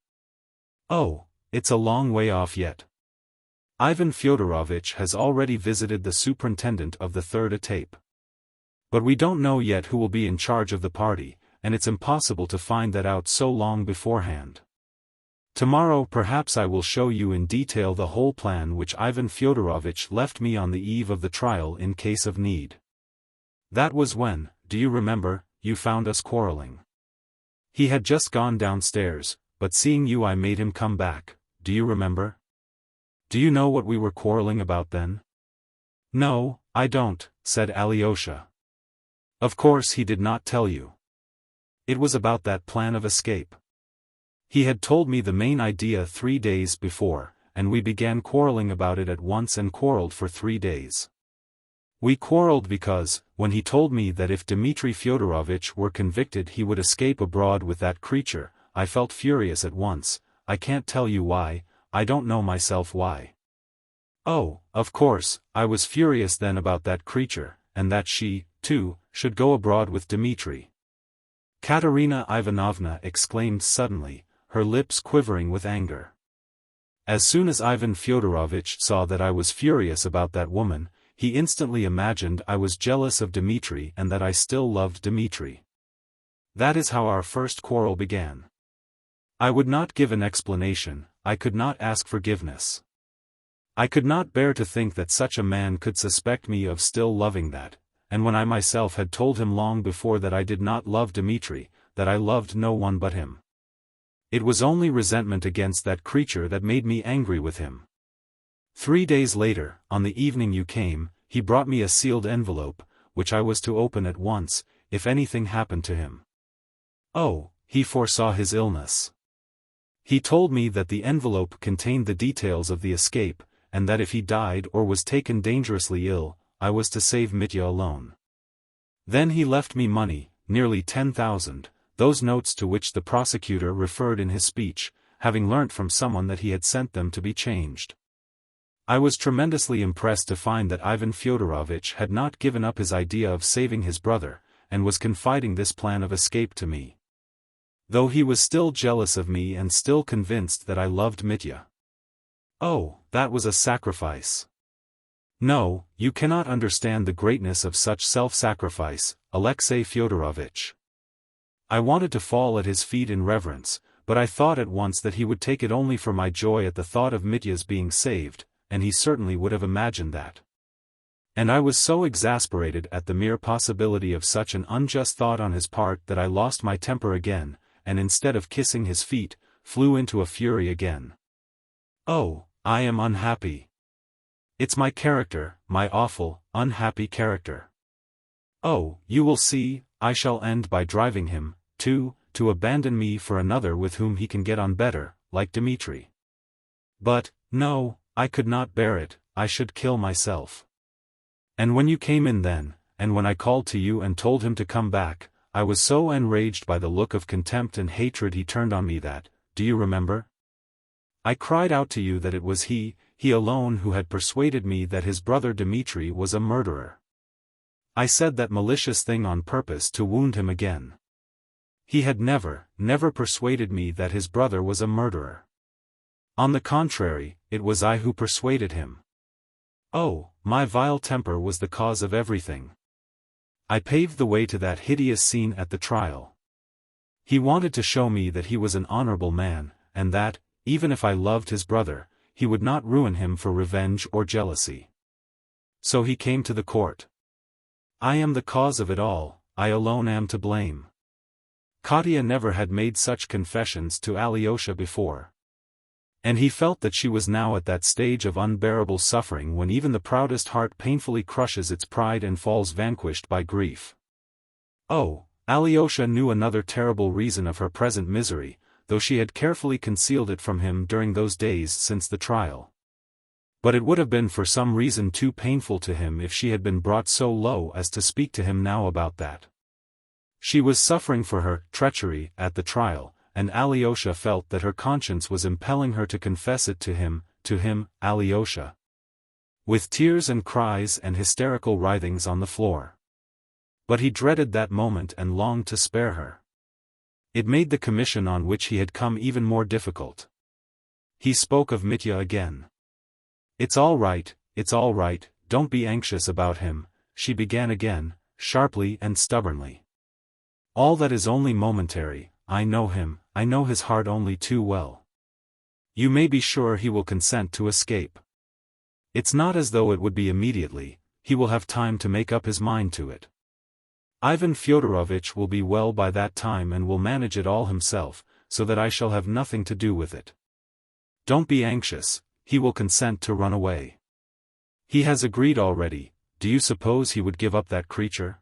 Oh, it's a long way off yet. Ivan Fyodorovitch has already visited the superintendent of the third etape. But we don't know yet who will be in charge of the party, and it's impossible to find that out so long beforehand. Tomorrow perhaps I will show you in detail the whole plan which Ivan Fyodorovitch left me on the eve of the trial in case of need. That was when, do you remember, you found us quarreling. He had just gone downstairs, but seeing you I made him come back, do you remember? Do you know what we were quarreling about then? No, I don't, said Alyosha. Of course he did not tell you. It was about that plan of escape. He had told me the main idea 3 days before, and we began quarreling about it at once and quarreled for 3 days. We quarreled because, when he told me that if Dmitri Fyodorovich were convicted he would escape abroad with that creature, I felt furious at once. I can't tell you why, I don't know myself why. Oh, of course, I was furious then about that creature, and that she, too, should go abroad with Dmitri. Katerina Ivanovna exclaimed suddenly, her lips quivering with anger. As soon as Ivan Fyodorovich saw that I was furious about that woman, he instantly imagined I was jealous of Dmitri and that I still loved Dmitri. That is how our first quarrel began. I would not give an explanation, I could not ask forgiveness. I could not bear to think that such a man could suspect me of still loving that, and when I myself had told him long before that I did not love Dmitri, that I loved no one but him. It was only resentment against that creature that made me angry with him. 3 days later, on the evening you came, he brought me a sealed envelope, which I was to open at once, if anything happened to him. Oh, he foresaw his illness. He told me that the envelope contained the details of the escape, and that if he died or was taken dangerously ill, I was to save Mitya alone. Then he left me money, nearly 10,000, those notes to which the prosecutor referred in his speech, having learnt from someone that he had sent them to be changed. I was tremendously impressed to find that Ivan Fyodorovich had not given up his idea of saving his brother, and was confiding this plan of escape to me. Though he was still jealous of me and still convinced that I loved Mitya. Oh, that was a sacrifice. No, you cannot understand the greatness of such self-sacrifice, Alexei Fyodorovich. I wanted to fall at his feet in reverence, but I thought at once that he would take it only for my joy at the thought of Mitya's being saved, and he certainly would have imagined that. And I was so exasperated at the mere possibility of such an unjust thought on his part that I lost my temper again, and instead of kissing his feet, flew into a fury again. Oh, I am unhappy. It's my character, my awful, unhappy character. Oh, you will see, I shall end by driving him, to abandon me for another with whom he can get on better, like Dmitri. But, no, I could not bear it, I should kill myself. And when you came in then, and when I called to you and told him to come back, I was so enraged by the look of contempt and hatred he turned on me that, do you remember? I cried out to you that it was he alone who had persuaded me that his brother Dmitri was a murderer. I said that malicious thing on purpose to wound him again. He had never persuaded me that his brother was a murderer. On the contrary, it was I who persuaded him. Oh, my vile temper was the cause of everything. I paved the way to that hideous scene at the trial. He wanted to show me that he was an honorable man, and that, even if I loved his brother, he would not ruin him for revenge or jealousy. So he came to the court. I am the cause of it all, I alone am to blame. Katya never had made such confessions to Alyosha before. And he felt that she was now at that stage of unbearable suffering when even the proudest heart painfully crushes its pride and falls vanquished by grief. Oh, Alyosha knew another terrible reason of her present misery, though she had carefully concealed it from him during those days since the trial. But it would have been for some reason too painful to him if she had been brought so low as to speak to him now about that. She was suffering for her treachery at the trial, and Alyosha felt that her conscience was impelling her to confess it to him, Alyosha. With tears and cries and hysterical writhings on the floor. But he dreaded that moment and longed to spare her. It made the commission on which he had come even more difficult. He spoke of Mitya again. It's all right, don't be anxious about him, she began again, sharply and stubbornly. All that is only momentary, I know him, I know his heart only too well. You may be sure he will consent to escape. It's not as though it would be immediately, he will have time to make up his mind to it. Ivan Fyodorovich will be well by that time and will manage it all himself, so that I shall have nothing to do with it. Don't be anxious, he will consent to run away. He has agreed already. Do you suppose he would give up that creature?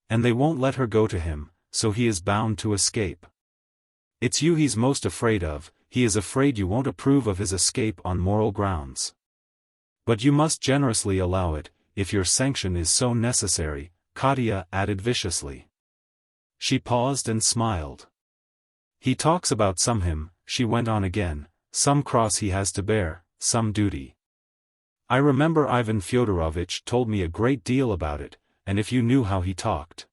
And they won't let her go to him, so he is bound to escape. It's you he's most afraid of, he is afraid you won't approve of his escape on moral grounds. But you must generously allow it, if your sanction is so necessary, Katya added viciously. She paused and smiled. He talks about some him, she went on again, some cross he has to bear, some duty. I remember Ivan Fyodorovitch told me a great deal about it, and if you knew how he talked.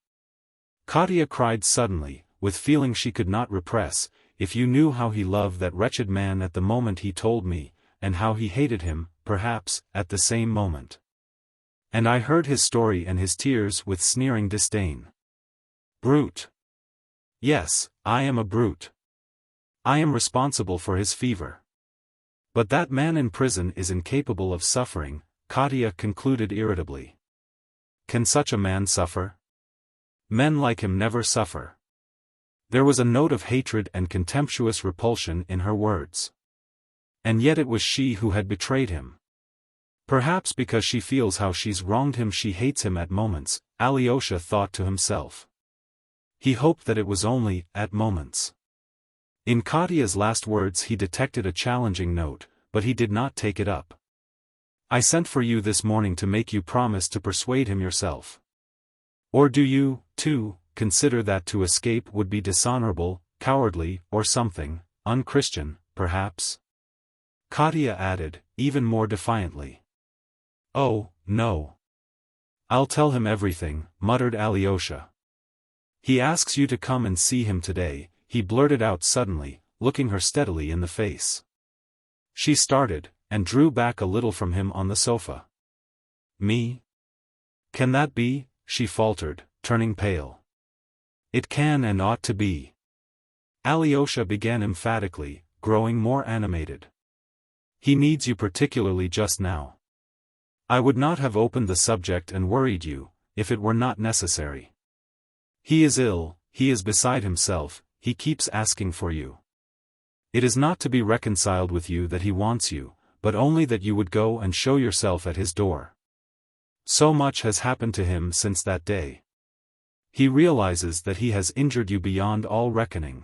Katya cried suddenly, with feeling she could not repress, if you knew how he loved that wretched man at the moment he told me, and how he hated him, perhaps, at the same moment. And I heard his story and his tears with sneering disdain. Brute. Yes, I am a brute. I am responsible for his fever. But that man in prison is incapable of suffering, Katya concluded irritably. Can such a man suffer? Men like him never suffer. There was a note of hatred and contemptuous repulsion in her words. And yet it was she who had betrayed him. Perhaps because she feels how she's wronged him she hates him at moments, Alyosha thought to himself. He hoped that it was only at moments. In Katya's last words he detected a challenging note, but he did not take it up. I sent for you this morning to make you promise to persuade him yourself. Or do you, too, consider that to escape would be dishonorable, cowardly, or something, unchristian, perhaps? Katya added, even more defiantly. Oh, no. I'll tell him everything, muttered Alyosha. He asks you to come and see him today, he blurted out suddenly, looking her steadily in the face. She started, and drew back a little from him on the sofa. Me? Can that be? She faltered, turning pale. It can and ought to be. Alyosha began emphatically, growing more animated. He needs you particularly just now. I would not have opened the subject and worried you, if it were not necessary. He is ill, he is beside himself, he keeps asking for you. It is not to be reconciled with you that he wants you, but only that you would go and show yourself at his door. So much has happened to him since that day. He realizes that he has injured you beyond all reckoning.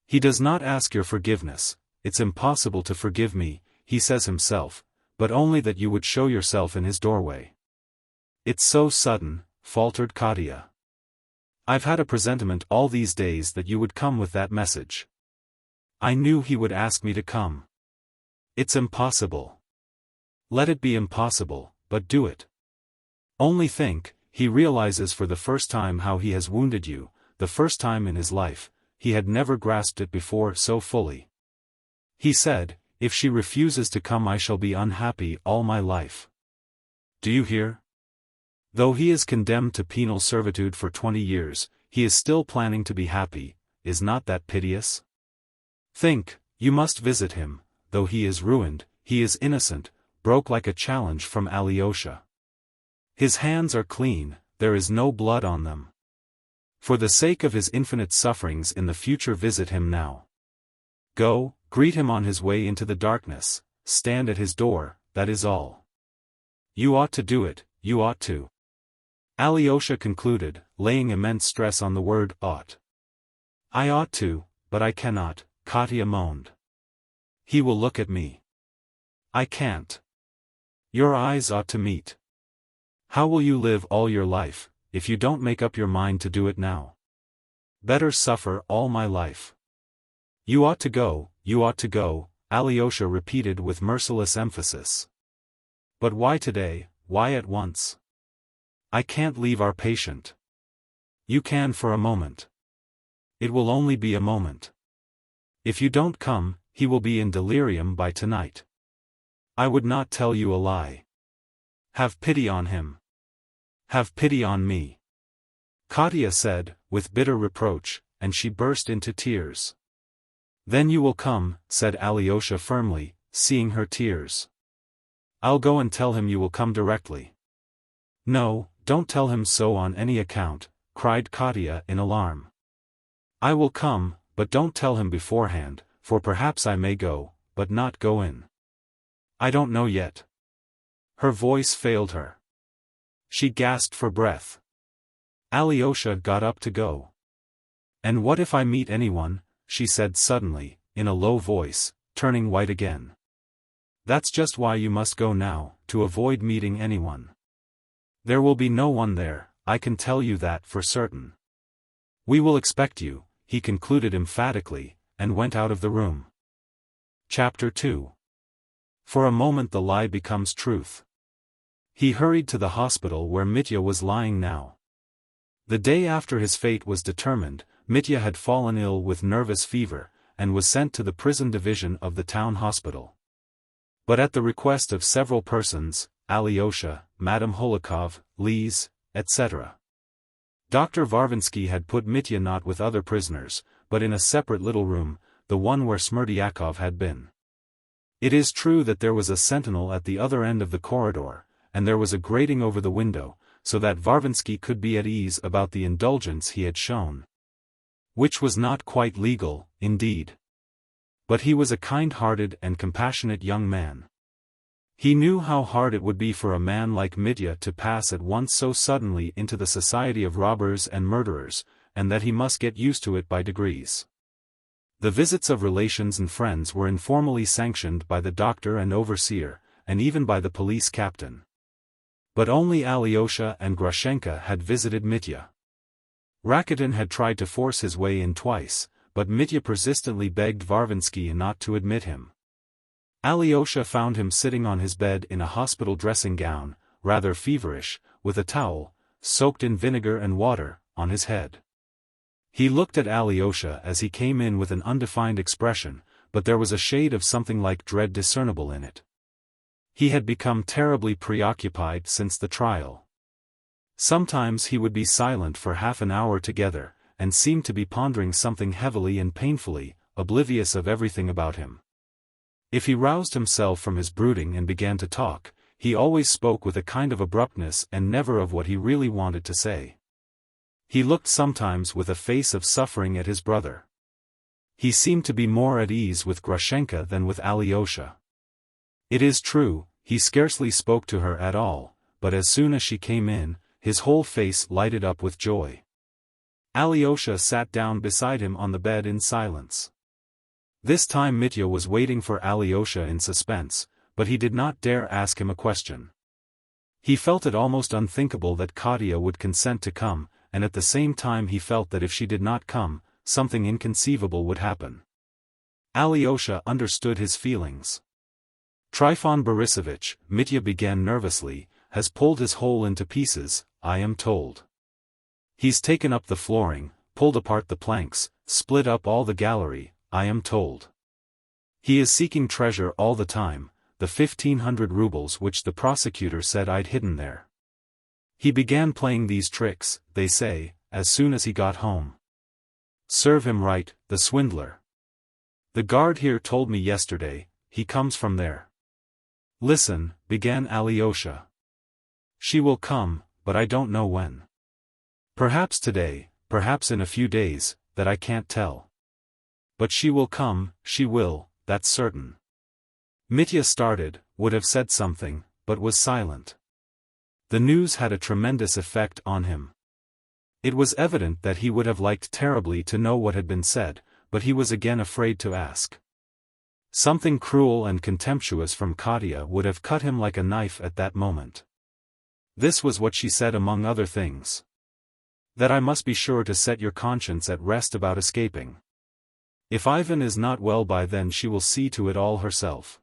He does not ask your forgiveness, it's impossible to forgive me, he says himself, but only that you would show yourself in his doorway. It's so sudden, faltered Katya. I've had a presentiment all these days that you would come with that message. I knew he would ask me to come. It's impossible. Let it be impossible, but do it. Only think, he realizes for the first time how he has wounded you, the first time in his life, he had never grasped it before so fully. He said, if she refuses to come I shall be unhappy all my life. Do you hear? Though he is condemned to penal servitude for 20 years, he is still planning to be happy, is not that piteous? Think, you must visit him, though he is ruined, he is innocent, broke like a challenge from Alyosha. His hands are clean, there is no blood on them. For the sake of his infinite sufferings in the future visit him now. Go, greet him on his way into the darkness, stand at his door, that is all. You ought to do it, you ought to. Alyosha concluded, laying immense stress on the word ought. I ought to, but I cannot, Katya moaned. He will look at me. I can't. Your eyes ought to meet. How will you live all your life, if you don't make up your mind to do it now? Better suffer all my life. You ought to go, Alyosha repeated with merciless emphasis. But why today, why at once? I can't leave our patient. You can for a moment. It will only be a moment. If you don't come, he will be in delirium by tonight. I would not tell you a lie. Have pity on him. Have pity on me. Katya said, with bitter reproach, and she burst into tears. Then you will come, said Alyosha firmly, seeing her tears. I'll go and tell him you will come directly. No, don't tell him so on any account, cried Katya in alarm. I will come, but don't tell him beforehand, for perhaps I may go, but not go in. I don't know yet. Her voice failed her. She gasped for breath. Alyosha got up to go. And what if I meet anyone, she said suddenly, in a low voice, turning white again. That's just why you must go now, to avoid meeting anyone. There will be no one there, I can tell you that for certain. We will expect you, he concluded emphatically, and went out of the room. Chapter 2. For a moment the lie becomes truth. He hurried to the hospital where Mitya was lying now. The day after his fate was determined, Mitya had fallen ill with nervous fever, and was sent to the prison division of the town hospital. But at the request of several persons, Alyosha, Madame Holikov, Lise, etc. Dr. Varvinsky had put Mitya not with other prisoners, but in a separate little room, the one where Smerdyakov had been. It is true that there was a sentinel at the other end of the corridor, and there was a grating over the window, so that Varvinsky could be at ease about the indulgence he had shown. Which was not quite legal, indeed. But he was a kind-hearted and compassionate young man. He knew how hard it would be for a man like Mitya to pass at once so suddenly into the society of robbers and murderers, and that he must get used to it by degrees. The visits of relations and friends were informally sanctioned by the doctor and overseer, and even by the police captain. But only Alyosha and Grushenka had visited Mitya. Rakitin had tried to force his way in twice, but Mitya persistently begged Varvinsky not to admit him. Alyosha found him sitting on his bed in a hospital dressing gown, rather feverish, with a towel, soaked in vinegar and water, on his head. He looked at Alyosha as he came in with an undefined expression, but there was a shade of something like dread discernible in it. He had become terribly preoccupied since the trial. Sometimes he would be silent for half an hour together, and seemed to be pondering something heavily and painfully, oblivious of everything about him. If he roused himself from his brooding and began to talk, he always spoke with a kind of abruptness and never of what he really wanted to say. He looked sometimes with a face of suffering at his brother. He seemed to be more at ease with Grushenka than with Alyosha. It is true, he scarcely spoke to her at all, but as soon as she came in, his whole face lighted up with joy. Alyosha sat down beside him on the bed in silence. This time Mitya was waiting for Alyosha in suspense, but he did not dare ask him a question. He felt it almost unthinkable that Katya would consent to come, and at the same time he felt that if she did not come, something inconceivable would happen. Alyosha understood his feelings. Trifon Borisovich, Mitya began nervously, has pulled his hole into pieces, I am told. He's taken up the flooring, pulled apart the planks, split up all the gallery, I am told. He is seeking treasure all the time, the 1,500 rubles which the prosecutor said I'd hidden there. He began playing these tricks, they say, as soon as he got home. Serve him right, the swindler. The guard here told me yesterday, he comes from there. Listen, began Alyosha. She will come, but I don't know when. Perhaps today, perhaps in a few days, that I can't tell. But she will come, she will, that's certain. Mitya started, would have said something, but was silent. The news had a tremendous effect on him. It was evident that he would have liked terribly to know what had been said, but he was again afraid to ask. Something cruel and contemptuous from Katya would have cut him like a knife at that moment. This was what she said among other things. That I must be sure to set your conscience at rest about escaping. If Ivan is not well by then she will see to it all herself.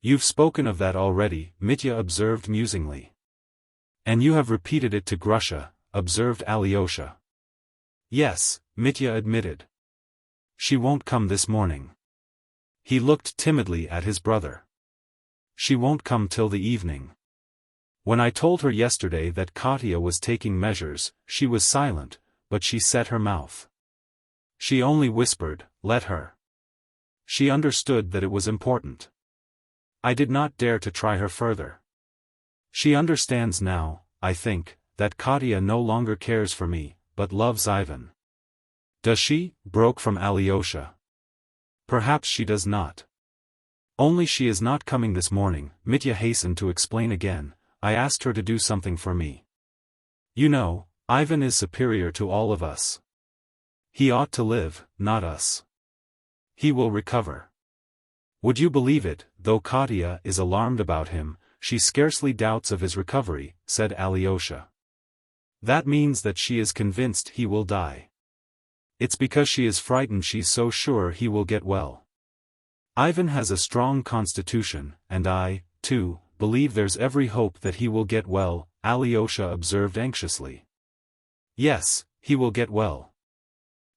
You've spoken of that already, Mitya observed musingly. And you have repeated it to Grusha, observed Alyosha. Yes, Mitya admitted. She won't come this morning. He looked timidly at his brother. She won't come till the evening. When I told her yesterday that Katya was taking measures, she was silent, but she set her mouth. She only whispered, let her. She understood that it was important. I did not dare to try her further. She understands now, I think, that Katya no longer cares for me, but loves Ivan. Does she? Broke from Alyosha. Perhaps she does not. Only she is not coming this morning, Mitya hastened to explain again. I asked her to do something for me. You know, Ivan is superior to all of us. He ought to live, not us. He will recover. Would you believe it, though Katya is alarmed about him, she scarcely doubts of his recovery, said Alyosha. That means that she is convinced he will die. It's because she is frightened she's so sure he will get well. Ivan has a strong constitution, and I, too, believe there's every hope that he will get well, Alyosha observed anxiously. Yes, he will get well.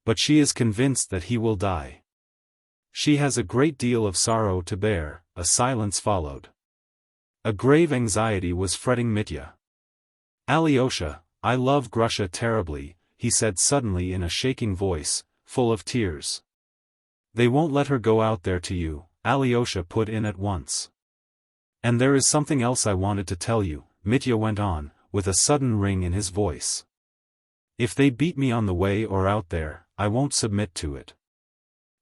But she is convinced that he will die. She has a great deal of sorrow to bear. A silence followed. A grave anxiety was fretting Mitya. Alyosha, I love Grusha terribly, he said suddenly in a shaking voice, full of tears. They won't let her go out there to you, Alyosha put in at once. And there is something else I wanted to tell you, Mitya went on, with a sudden ring in his voice. If they beat me on the way or out there, I won't submit to it.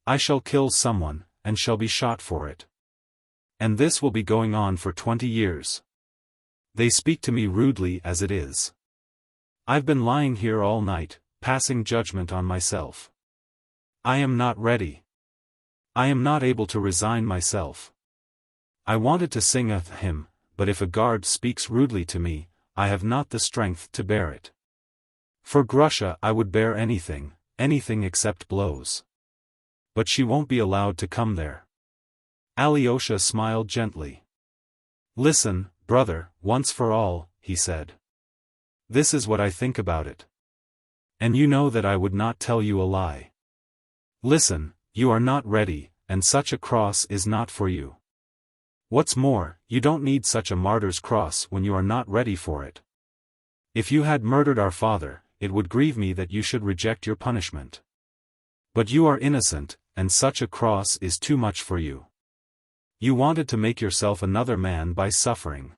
I shall kill someone, and shall be shot for it. And this will be going on for 20 years. They speak to me rudely as it is. I've been lying here all night, passing judgment on myself. I am not ready. I am not able to resign myself. I wanted to sing a hymn, but if a guard speaks rudely to me, I have not the strength to bear it. For Grusha I would bear anything except blows. But she won't be allowed to come there. Alyosha smiled gently. Listen, brother, once for all, he said. This is what I think about it. And you know that I would not tell you a lie. Listen, you are not ready, and such a cross is not for you. What's more, you don't need such a martyr's cross when you are not ready for it. If you had murdered our father, it would grieve me that you should reject your punishment. But you are innocent, and such a cross is too much for you. You wanted to make yourself another man by suffering.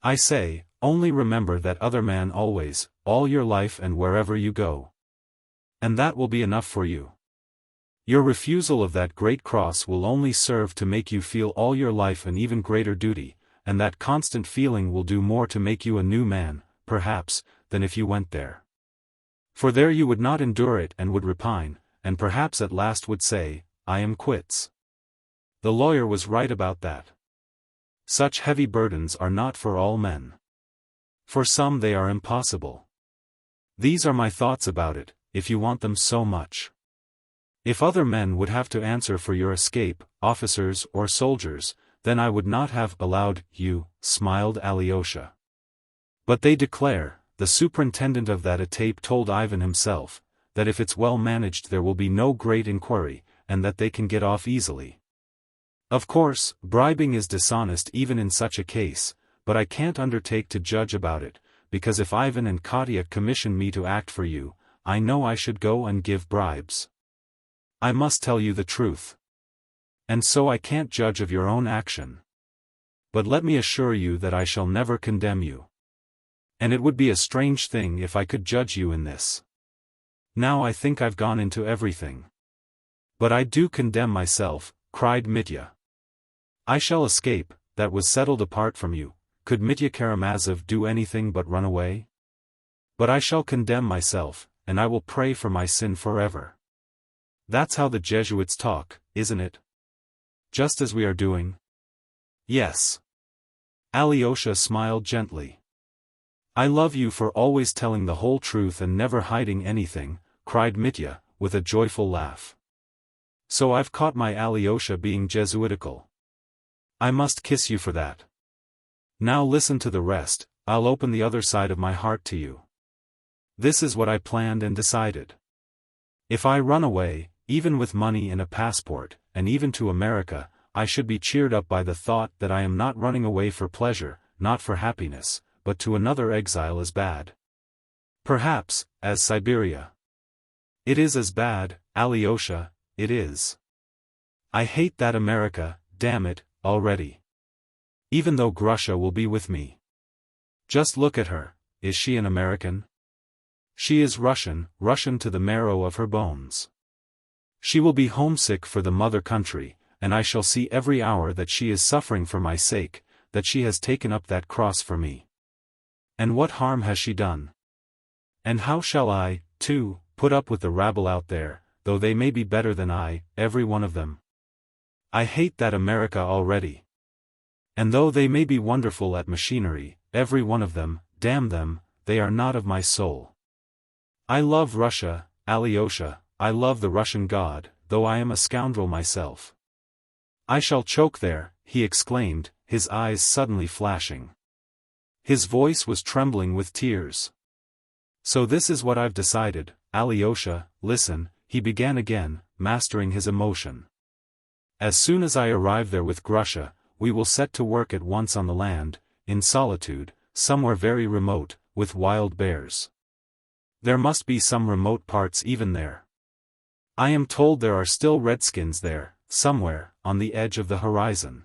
I say, only remember that other man always, all your life and wherever you go. And that will be enough for you. Your refusal of that great cross will only serve to make you feel all your life an even greater duty, and that constant feeling will do more to make you a new man, perhaps, than if you went there. For there you would not endure it and would repine, and perhaps at last would say, I am quits. The lawyer was right about that. Such heavy burdens are not for all men. For some they are impossible. These are my thoughts about it, if you want them so much. If other men would have to answer for your escape, officers or soldiers, then I would not have allowed you, smiled Alyosha. But they declare, the superintendent of that tape told Ivan himself, that if it's well managed there will be no great inquiry, and that they can get off easily. Of course, bribing is dishonest even in such a case, but I can't undertake to judge about it, because if Ivan and Katya commission me to act for you, I know I should go and give bribes. I must tell you the truth. And so I can't judge of your own action. But let me assure you that I shall never condemn you. And it would be a strange thing if I could judge you in this. Now I think I've gone into everything. But I do condemn myself, cried Mitya. I shall escape, that was settled apart from you. Could Mitya Karamazov do anything but run away? But I shall condemn myself, and I will pray for my sin forever. That's how the Jesuits talk, isn't it? Just as we are doing? Yes. Alyosha smiled gently. I love you for always telling the whole truth and never hiding anything, cried Mitya, with a joyful laugh. So I've caught my Alyosha being Jesuitical. I must kiss you for that. Now listen to the rest, I'll open the other side of my heart to you. This is what I planned and decided. If I run away, even with money and a passport, and even to America, I should be cheered up by the thought that I am not running away for pleasure, not for happiness, but to another exile as bad. Perhaps, as Siberia. It is as bad, Alyosha, it is. I hate that America, damn it, already. Even though Grusha will be with me. Just look at her, is she an American? She is Russian, Russian to the marrow of her bones. She will be homesick for the mother country, and I shall see every hour that she is suffering for my sake, that she has taken up that cross for me. And what harm has she done? And how shall I, too, put up with the rabble out there, though they may be better than I, every one of them? I hate that America already. And though they may be wonderful at machinery, every one of them, damn them, they are not of my soul. I love Russia, Alyosha, I love the Russian God, though I am a scoundrel myself. I shall choke there, he exclaimed, his eyes suddenly flashing. His voice was trembling with tears. So this is what I've decided, Alyosha, listen, he began again, mastering his emotion. As soon as I arrive there with Grusha, we will set to work at once on the land, in solitude, somewhere very remote, with wild bears. There must be some remote parts even there. I am told there are still redskins there, somewhere, on the edge of the horizon.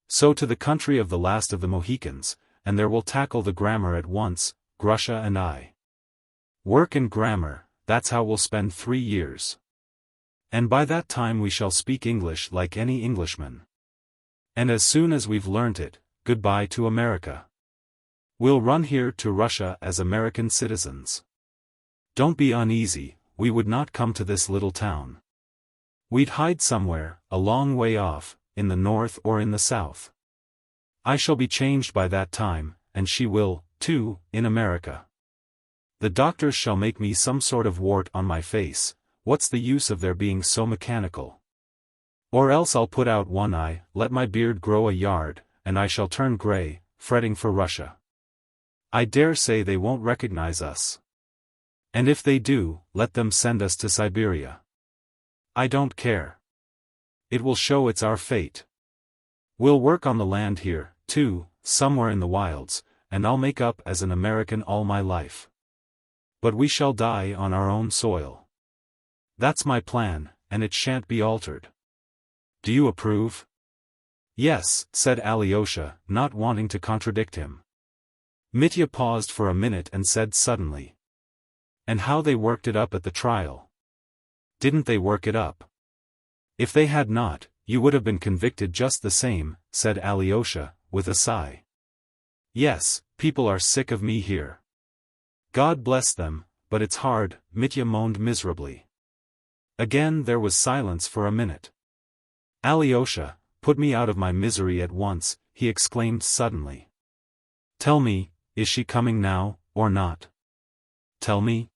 So to the country of the last of the Mohicans, and there we'll tackle the grammar at once, Grusha and I. Work and grammar, that's how we'll spend 3 years. And by that time we shall speak English like any Englishman. And as soon as we've learnt it, goodbye to America. We'll run here to Russia as American citizens. Don't be uneasy, we would not come to this little town. We'd hide somewhere, a long way off, in the north or in the south. I shall be changed by that time, and she will, too, in America. The doctors shall make me some sort of wart on my face, what's the use of their being so mechanical? Or else I'll put out one eye, let my beard grow a yard, and I shall turn grey, fretting for Russia. I dare say they won't recognize us. And if they do, let them send us to Siberia. I don't care. It will show it's our fate. We'll work on the land here, too, somewhere in the wilds, and I'll make up as an American all my life. But we shall die on our own soil. That's my plan, and it shan't be altered. Do you approve? Yes, said Alyosha, not wanting to contradict him. Mitya paused for a minute and said suddenly. And how they worked it up at the trial. Didn't they work it up? If they had not, you would have been convicted just the same, said Alyosha, with a sigh. Yes, people are sick of me here. God bless them, but it's hard, Mitya moaned miserably. Again there was silence for a minute. Alyosha, put me out of my misery at once, he exclaimed suddenly. Tell me, is she coming now, or not? Tell me.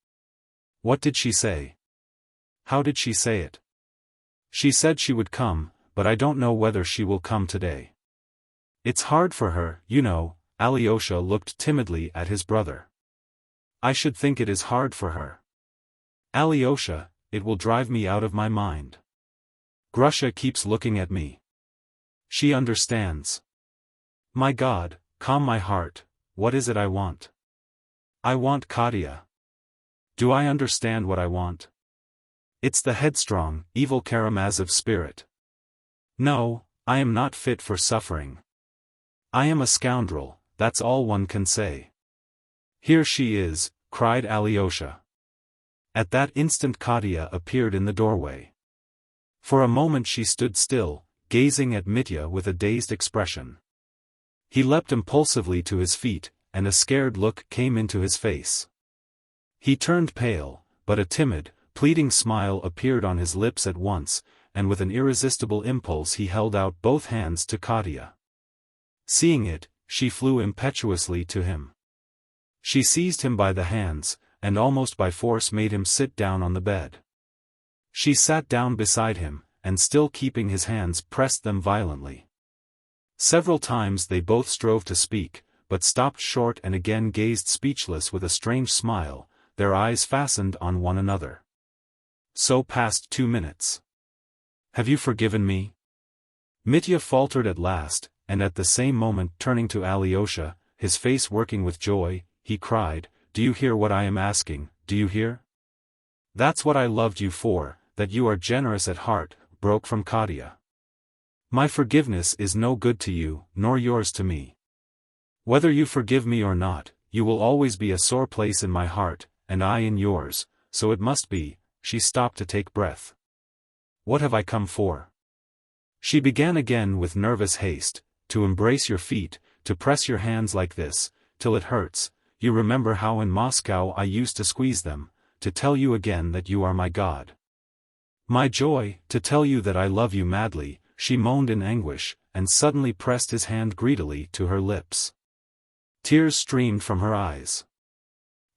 What did she say? How did she say it? She said she would come, but I don't know whether she will come today. It's hard for her, you know, Alyosha looked timidly at his brother. I should think it is hard for her. Alyosha, it will drive me out of my mind. Grusha keeps looking at me. She understands. My God, calm my heart, what is it I want? I want Katya. Do I understand what I want? It's the headstrong, evil Karamazov spirit. No, I am not fit for suffering. I am a scoundrel, that's all one can say. Here she is, cried Alyosha. At that instant Katya appeared in the doorway. For a moment she stood still, gazing at Mitya with a dazed expression. He leapt impulsively to his feet, and a scared look came into his face. He turned pale, but a timid, pleading smile appeared on his lips at once, and with an irresistible impulse he held out both hands to Katya. Seeing it, she flew impetuously to him. She seized him by the hands, and almost by force made him sit down on the bed. She sat down beside him, and still keeping his hands pressed them violently. Several times they both strove to speak, but stopped short and again gazed speechless with a strange smile, their eyes fastened on one another. So passed 2 minutes. Have you forgiven me? Mitya faltered at last, and at the same moment turning to Alyosha, his face working with joy, he cried, Do you hear what I am asking, do you hear? That's what I loved you for, that you are generous at heart, broke from Katya. My forgiveness is no good to you, nor yours to me. Whether you forgive me or not, you will always be a sore place in my heart, and I in yours, so it must be." She stopped to take breath. "What have I come for?" She began again with nervous haste, "To embrace your feet, to press your hands like this, till it hurts. You remember how in Moscow I used to squeeze them, to tell you again that you are my God. My joy, to tell you that I love you madly." She moaned in anguish, and suddenly pressed his hand greedily to her lips. Tears streamed from her eyes.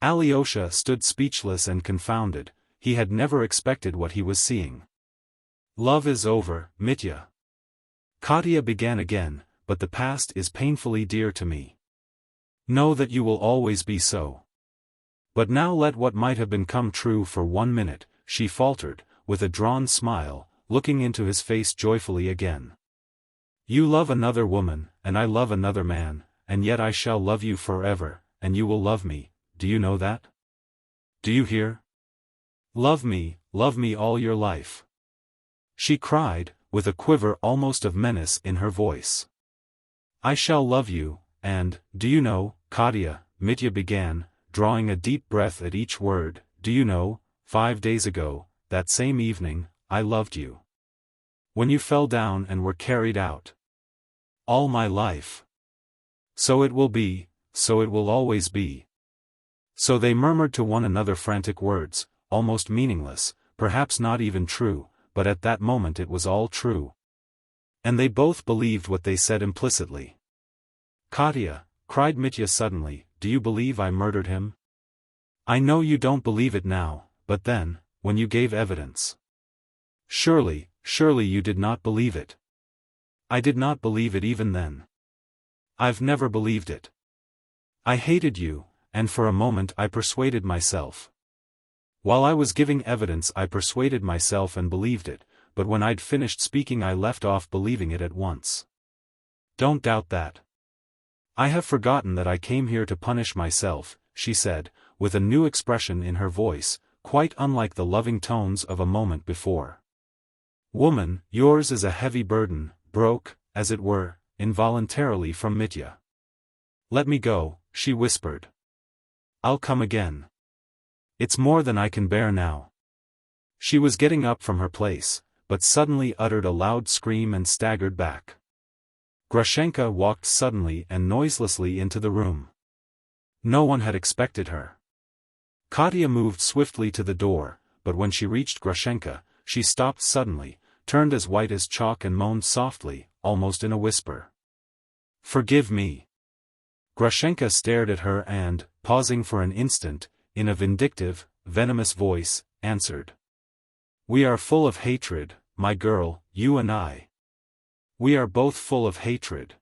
Alyosha stood speechless and confounded. He had never expected what he was seeing. "Love is over, Mitya," Katya began again, "but the past is painfully dear to me. Know that you will always be so. But now let what might have been come true for 1 minute," she faltered, with a drawn smile, looking into his face joyfully again. "You love another woman, and I love another man, and yet I shall love you forever, and you will love me. Do you know that? Do you hear? Love me all your life," she cried, with a quiver almost of menace in her voice. "I shall love you, and, do you know, Katya," Mitya began, drawing a deep breath at each word, "do you know, 5 days ago, that same evening, I loved you. When you fell down and were carried out. All my life. So it will be, so it will always be." So they murmured to one another frantic words, almost meaningless, perhaps not even true, but at that moment it was all true. And they both believed what they said implicitly. "Katya," cried Mitya suddenly, "do you believe I murdered him? I know you don't believe it now, but then, when you gave evidence. Surely you did not believe it." "I did not believe it even then. I've never believed it. I hated you, and for a moment I persuaded myself. While I was giving evidence I persuaded myself and believed it, but when I'd finished speaking I left off believing it at once. Don't doubt that. I have forgotten that I came here to punish myself," she said, with a new expression in her voice, quite unlike the loving tones of a moment before. "Woman, yours is a heavy burden," broke, as it were, involuntarily from Mitya. "Let me go," she whispered. "I'll come again. It's more than I can bear now." She was getting up from her place, but suddenly uttered a loud scream and staggered back. Grushenka walked suddenly and noiselessly into the room. No one had expected her. Katya moved swiftly to the door, but when she reached Grushenka, she stopped suddenly, turned as white as chalk and moaned softly, almost in a whisper. "Forgive me." Grushenka stared at her and, pausing for an instant, in a vindictive, venomous voice, answered. "We are full of hatred, my girl, you and I. We are both full of hatred.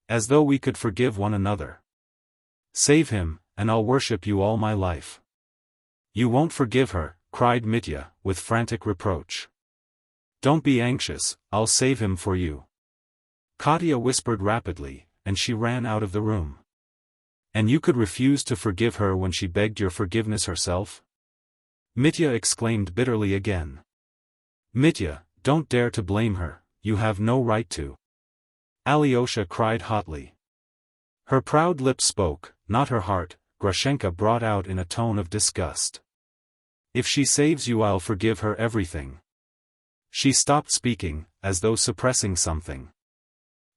As though we could forgive one another. Save him, and I'll worship you all my life." "You won't forgive her," cried Mitya, with frantic reproach. "Don't be anxious, I'll save him for you." Katya whispered rapidly, and she ran out of the room. "And you could refuse to forgive her when she begged your forgiveness herself?" Mitya exclaimed bitterly again. "Mitya, don't dare to blame her, you have no right to." Alyosha cried hotly. Her proud lips spoke, not her heart, Grushenka brought out in a tone of disgust. "If she saves you I'll forgive her everything." She stopped speaking, as though suppressing something.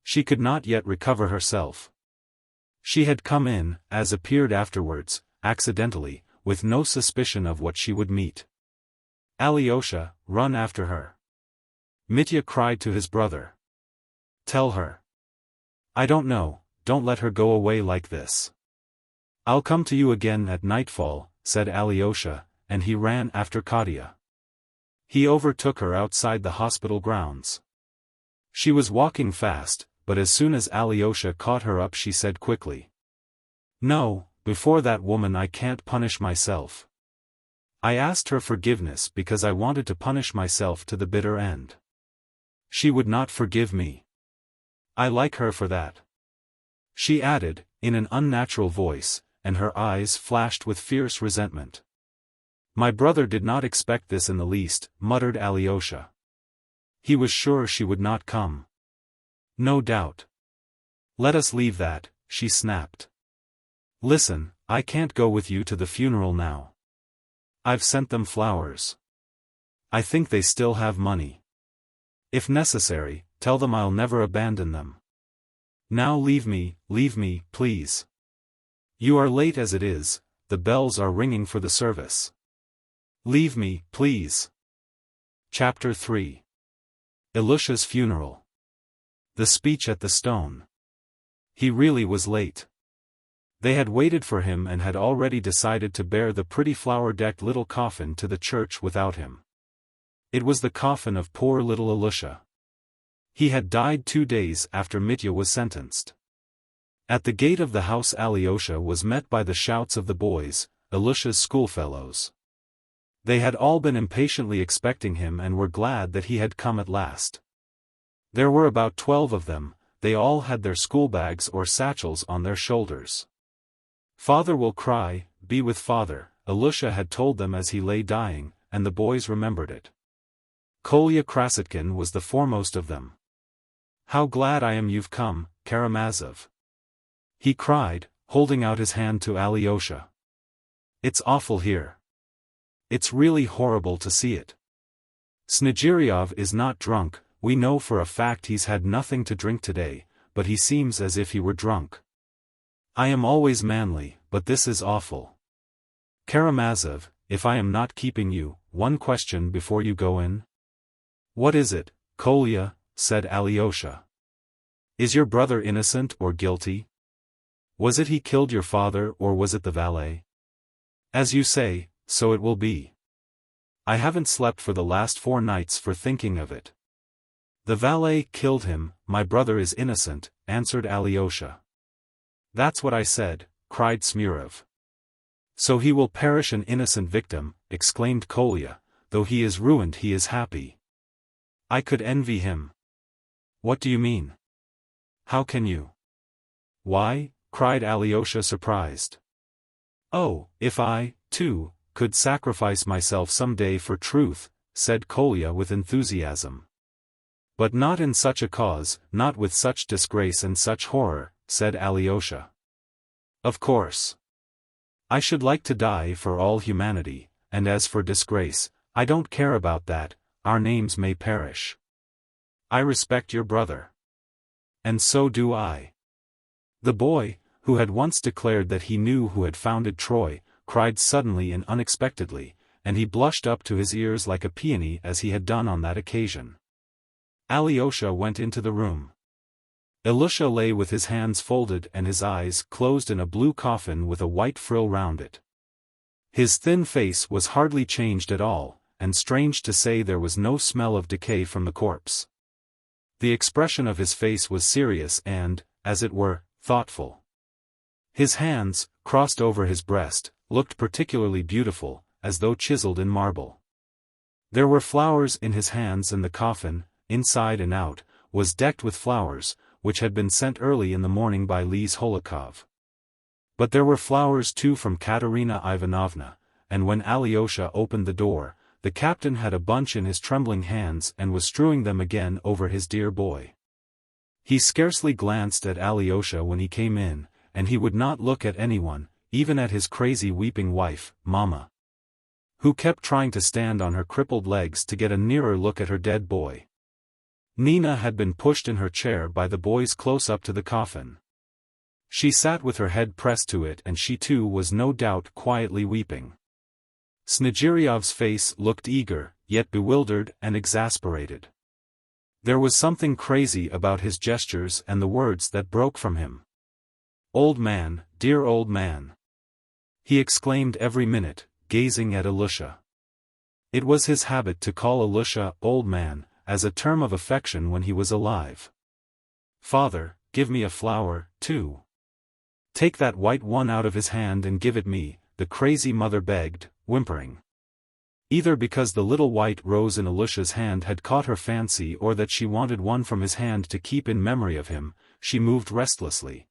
She could not yet recover herself. She had come in, as appeared afterwards, accidentally, with no suspicion of what she would meet. "Alyosha, run after her." Mitya cried to his brother. "Tell her. I don't know, don't let her go away like this." "I'll come to you again at nightfall," said Alyosha, and he ran after Katya. He overtook her outside the hospital grounds. She was walking fast, but as soon as Alyosha caught her up she said quickly. "No, before that woman I can't punish myself. I asked her forgiveness because I wanted to punish myself to the bitter end. She would not forgive me. I like her for that," she added, in an unnatural voice, and her eyes flashed with fierce resentment. "My brother did not expect this in the least," muttered Alyosha. "He was sure she would not come. No doubt. Let us leave that," she snapped. "Listen, I can't go with you to the funeral now. I've sent them flowers. I think they still have money. If necessary, tell them I'll never abandon them. Now leave me, please. You are late as it is, the bells are ringing for the service. Leave me, please. Chapter 3. Ilusha's funeral. The speech at the stone. He really was late. They had waited for him and had already decided to bear the pretty flower-decked little coffin to the church without him. It was the coffin of poor little Ilusha. He had died 2 days after Mitya was sentenced. At the gate of the house Alyosha was met by the shouts of the boys, Ilusha's schoolfellows. They had all been impatiently expecting him and were glad that he had come at last. There were about 12 of them, they all had their schoolbags or satchels on their shoulders. Father will cry, be with father, Ilusha had told them as he lay dying, and the boys remembered it. Kolya Krasotkin was the foremost of them. How glad I am you've come, Karamazov. He cried, holding out his hand to Alyosha. It's awful here. It's really horrible to see it. Snegiryov is not drunk, we know for a fact he's had nothing to drink today, but he seems as if he were drunk. I am always manly, but this is awful. Karamazov, if I am not keeping you, one question before you go in. What is it, Kolya? Said Alyosha. Is your brother innocent or guilty? Was it he killed your father or was it the valet? As you say, so it will be. I haven't slept for the last 4 nights for thinking of it. The valet killed him, my brother is innocent, answered Alyosha. That's what I said, cried Smurov. So he will perish an innocent victim, exclaimed Kolya, though he is ruined he is happy. I could envy him. What do you mean? How can you? Why, cried Alyosha surprised. Oh, if I, too, could sacrifice myself some day for truth, said Kolya with enthusiasm. But not in such a cause, not with such disgrace and such horror, said Alyosha. Of course. I should like to die for all humanity, and as for disgrace, I don't care about that, our names may perish. I respect your brother. And so do I. The boy, who had once declared that he knew who had founded Troy, cried suddenly and unexpectedly, and he blushed up to his ears like a peony as he had done on that occasion. Alyosha went into the room. Ilusha lay with his hands folded and his eyes closed in a blue coffin with a white frill round it. His thin face was hardly changed at all, and strange to say there was no smell of decay from the corpse. The expression of his face was serious and, as it were, thoughtful. His hands, crossed over his breast, looked particularly beautiful, as though chiseled in marble. There were flowers in his hands and the coffin, inside and out, was decked with flowers, which had been sent early in the morning by Lise Holikov. But there were flowers too from Katerina Ivanovna, and when Alyosha opened the door, the captain had a bunch in his trembling hands and was strewing them again over his dear boy. He scarcely glanced at Alyosha when he came in, and he would not look at anyone, even at his crazy weeping wife, Mama, who kept trying to stand on her crippled legs to get a nearer look at her dead boy. Nina had been pushed in her chair by the boys close up to the coffin. She sat with her head pressed to it and she too was no doubt quietly weeping. Snegiryov's face looked eager, yet bewildered and exasperated. There was something crazy about his gestures and the words that broke from him. Old man, dear old man, he exclaimed every minute, gazing at Ilusha. It was his habit to call Ilusha old man, as a term of affection when he was alive. Father, give me a flower, too. Take that white one out of his hand and give it me, the crazy mother begged, whimpering. Either because the little white rose in Ilusha's hand had caught her fancy or that she wanted one from his hand to keep in memory of him, she moved restlessly,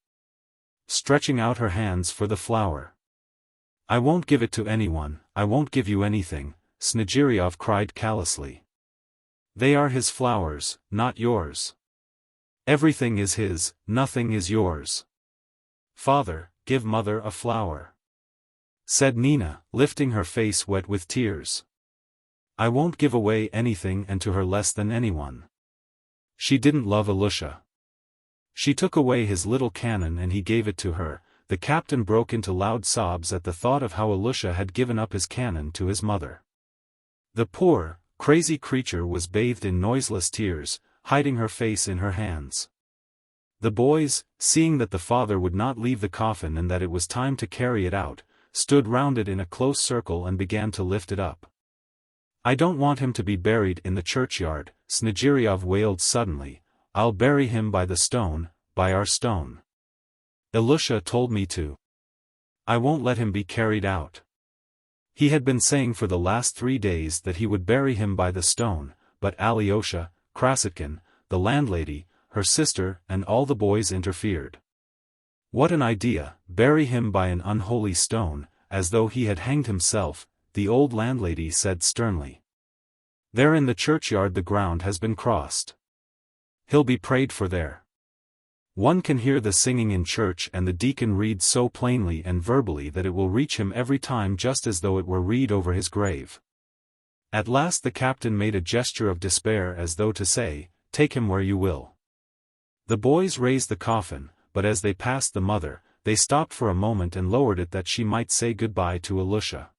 stretching out her hands for the flower. I won't give it to anyone, I won't give you anything, Snegiryov cried callously. They are his flowers, not yours. Everything is his, nothing is yours. Father, give mother a flower. said Nina, lifting her face wet with tears. I won't give away anything and to her less than anyone. She didn't love Ilusha. She took away his little cannon and he gave it to her. The captain broke into loud sobs at the thought of how Alyosha had given up his cannon to his mother. The poor, crazy creature was bathed in noiseless tears, hiding her face in her hands. The boys, seeing that the father would not leave the coffin and that it was time to carry it out, stood round it in a close circle and began to lift it up. I don't want him to be buried in the churchyard, Snegiryov wailed suddenly. I'll bury him by the stone, by our stone. Ilusha told me to. I won't let him be carried out. He had been saying for the last 3 days that he would bury him by the stone, but Alyosha, Krasotkin, the landlady, her sister and all the boys interfered. What an idea, bury him by an unholy stone, as though he had hanged himself, the old landlady said sternly. There in the churchyard the ground has been crossed. He'll be prayed for there. One can hear the singing in church and the deacon reads so plainly and verbally that it will reach him every time just as though it were read over his grave. At last the captain made a gesture of despair as though to say, take him where you will. The boys raised the coffin, but as they passed the mother, they stopped for a moment and lowered it that she might say goodbye to Ilusha.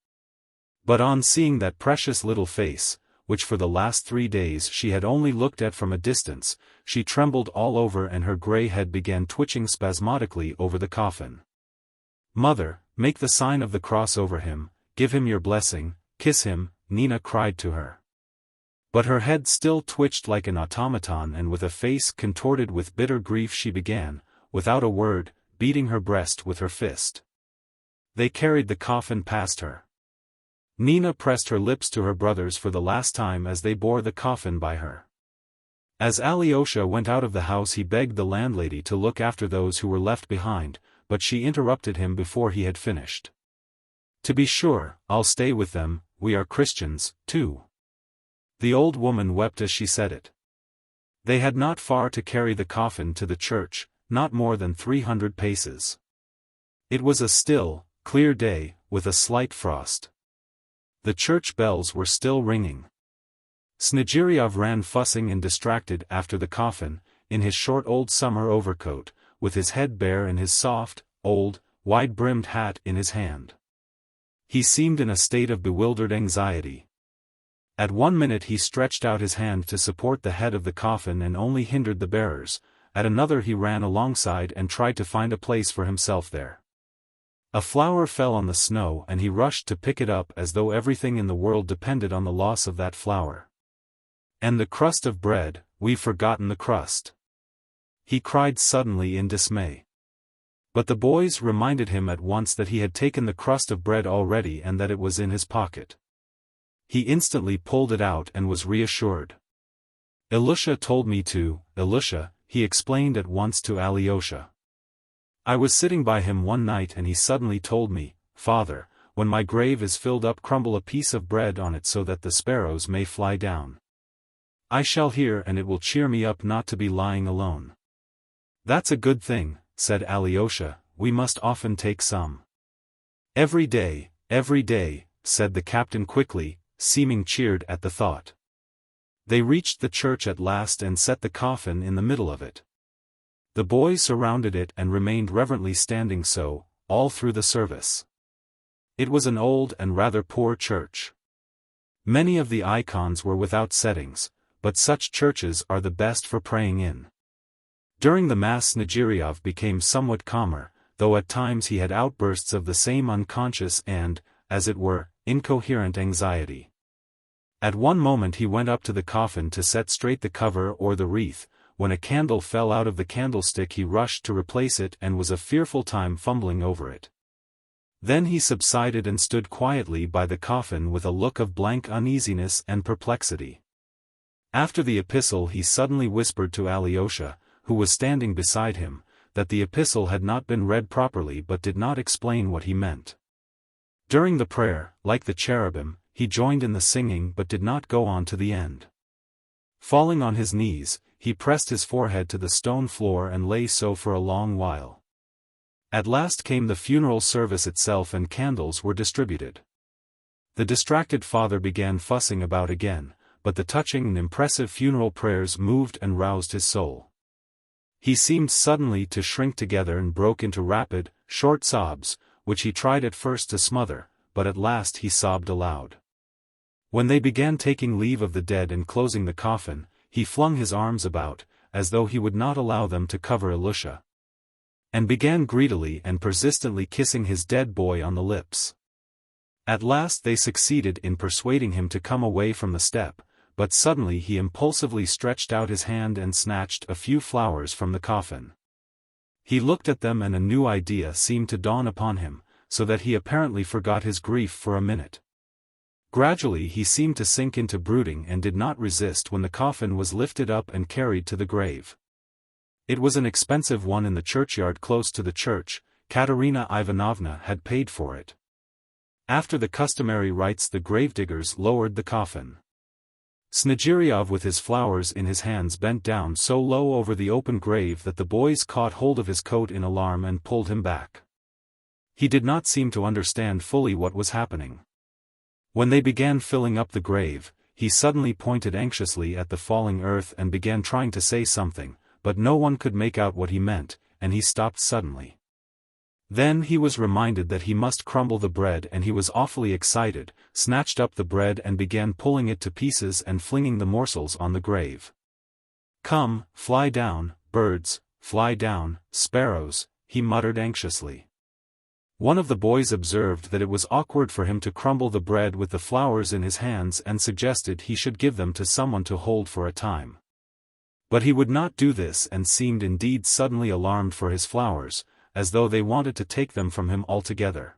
But on seeing that precious little face, which for the last 3 days she had only looked at from a distance, she trembled all over and her grey head began twitching spasmodically over the coffin. Mother, make the sign of the cross over him, give him your blessing, kiss him, Nina cried to her. But her head still twitched like an automaton and with a face contorted with bitter grief she began, without a word, beating her breast with her fist. They carried the coffin past her. Nina pressed her lips to her brother's for the last time as they bore the coffin by her. As Alyosha went out of the house he begged the landlady to look after those who were left behind, but she interrupted him before he had finished. To be sure, I'll stay with them, we are Christians, too. The old woman wept as she said it. They had not far to carry the coffin to the church, not more than 300 paces. It was a still, clear day, with a slight frost. The church bells were still ringing. Snegiryov ran fussing and distracted after the coffin, in his short old summer overcoat, with his head bare and his soft, old, wide-brimmed hat in his hand. He seemed in a state of bewildered anxiety. At one minute he stretched out his hand to support the head of the coffin and only hindered the bearers, at another he ran alongside and tried to find a place for himself there. A flower fell on the snow and he rushed to pick it up as though everything in the world depended on the loss of that flower. And the crust of bread, we've forgotten the crust. He cried suddenly in dismay. But the boys reminded him at once that he had taken the crust of bread already and that it was in his pocket. He instantly pulled it out and was reassured. Ilusha told me to, Ilusha, he explained at once to Alyosha. I was sitting by him one night and he suddenly told me, Father, when my grave is filled up crumble a piece of bread on it so that the sparrows may fly down. I shall hear and it will cheer me up not to be lying alone. That's a good thing, said Alyosha, we must often take some. Every day, said the captain quickly, seeming cheered at the thought. They reached the church at last and set the coffin in the middle of it. The boys surrounded it and remained reverently standing so, all through the service. It was an old and rather poor church. Many of the icons were without settings, but such churches are the best for praying in. During the Mass Snegiryov became somewhat calmer, though at times he had outbursts of the same unconscious and, as it were, incoherent anxiety. At one moment he went up to the coffin to set straight the cover or the wreath. When a candle fell out of the candlestick he rushed to replace it and was a fearful time fumbling over it. Then he subsided and stood quietly by the coffin with a look of blank uneasiness and perplexity. After the epistle he suddenly whispered to Alyosha, who was standing beside him, that the epistle had not been read properly but did not explain what he meant. During the prayer, like the cherubim, he joined in the singing but did not go on to the end. Falling on his knees, he pressed his forehead to the stone floor and lay so for a long while. At last came the funeral service itself and candles were distributed. The distracted father began fussing about again, but the touching and impressive funeral prayers moved and roused his soul. He seemed suddenly to shrink together and broke into rapid, short sobs, which he tried at first to smother, but at last he sobbed aloud. When they began taking leave of the dead and closing the coffin, he flung his arms about, as though he would not allow them to cover Ilusha, and began greedily and persistently kissing his dead boy on the lips. At last they succeeded in persuading him to come away from the step, but suddenly he impulsively stretched out his hand and snatched a few flowers from the coffin. He looked at them and a new idea seemed to dawn upon him, so that he apparently forgot his grief for a minute. Gradually he seemed to sink into brooding and did not resist when the coffin was lifted up and carried to the grave. It was an expensive one in the churchyard close to the church. Katerina Ivanovna had paid for it. After the customary rites the gravediggers lowered the coffin. Snegiryov with his flowers in his hands bent down so low over the open grave that the boys caught hold of his coat in alarm and pulled him back. He did not seem to understand fully what was happening. When they began filling up the grave, he suddenly pointed anxiously at the falling earth and began trying to say something, but no one could make out what he meant, and he stopped suddenly. Then he was reminded that he must crumble the bread and he was awfully excited, snatched up the bread and began pulling it to pieces and flinging the morsels on the grave. "Come, fly down, birds, fly down, sparrows," he muttered anxiously. One of the boys observed that it was awkward for him to crumble the bread with the flowers in his hands and suggested he should give them to someone to hold for a time. But he would not do this and seemed indeed suddenly alarmed for his flowers, as though they wanted to take them from him altogether.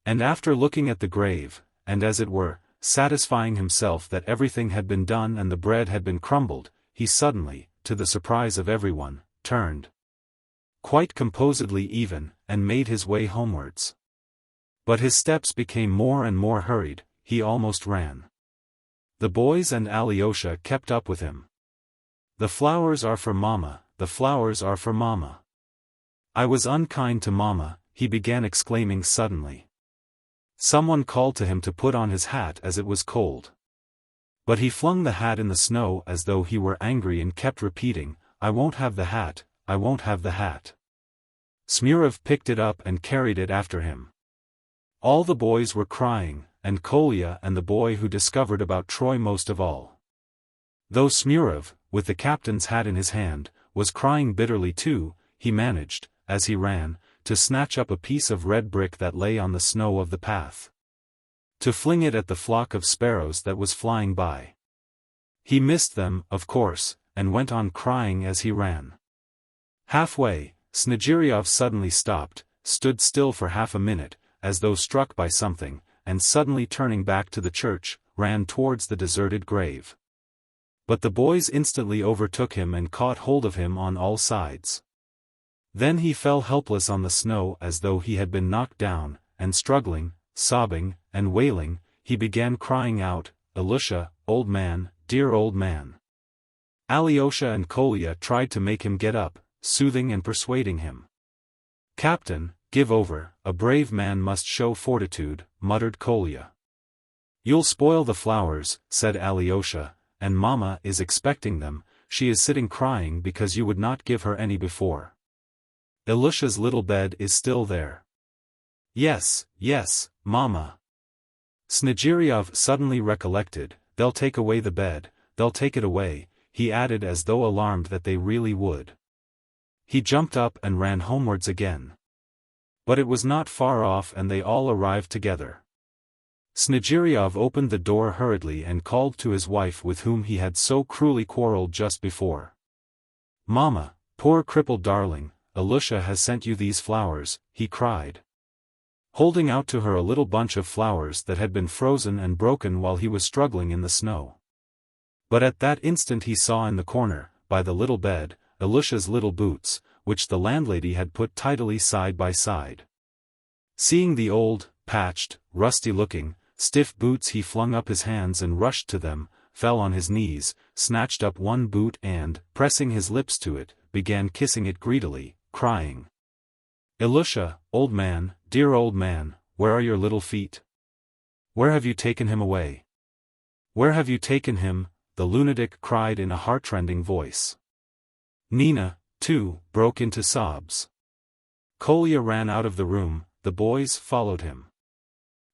And after looking at the grave, and as it were, satisfying himself that everything had been done and the bread had been crumbled, he suddenly, to the surprise of everyone, turned, quite composedly even, and made his way homewards. But his steps became more and more hurried, he almost ran. The boys and Alyosha kept up with him. "The flowers are for Mama, the flowers are for Mama. I was unkind to Mama," he began exclaiming suddenly. Someone called to him to put on his hat as it was cold. But he flung the hat in the snow as though he were angry and kept repeating, "I won't have the hat, I won't have the hat." Smurov picked it up and carried it after him. All the boys were crying, and Kolya and the boy who discovered about Troy most of all. Though Smurov, with the captain's hat in his hand, was crying bitterly too, he managed, as he ran, to snatch up a piece of red brick that lay on the snow of the path, to fling it at the flock of sparrows that was flying by. He missed them, of course, and went on crying as he ran. Halfway, Snegiryov suddenly stopped, stood still for half a minute, as though struck by something, and suddenly turning back to the church, ran towards the deserted grave. But the boys instantly overtook him and caught hold of him on all sides. Then he fell helpless on the snow as though he had been knocked down, and struggling, sobbing, and wailing, he began crying out, "Ilusha, old man, dear old man." Alyosha and Kolya tried to make him get up, soothing and persuading him. "Captain, give over, a brave man must show fortitude," muttered Kolya. "You'll spoil the flowers," said Alyosha, "and Mama is expecting them, she is sitting crying because you would not give her any before. Ilusha's little bed is still there." "Yes, yes, Mama." Snegiryov suddenly recollected, "They'll take away the bed, they'll take it away," he added as though alarmed that they really would. He jumped up and ran homewards again. But it was not far off and they all arrived together. Snegiryov opened the door hurriedly and called to his wife with whom he had so cruelly quarreled just before. "Mama, poor crippled darling, Ilusha has sent you these flowers," he cried, holding out to her a little bunch of flowers that had been frozen and broken while he was struggling in the snow. But at that instant he saw in the corner, by the little bed, Ilusha's little boots, which the landlady had put tidily side by side. Seeing the old, patched, rusty-looking, stiff boots he flung up his hands and rushed to them, fell on his knees, snatched up one boot and, pressing his lips to it, began kissing it greedily, crying, Ilusha, old man, dear old man, where are your little feet? Where have you taken him away? Where have you taken him? The lunatic cried in a heartrending voice. Nina, too, broke into sobs. Kolya ran out of the room, the boys followed him.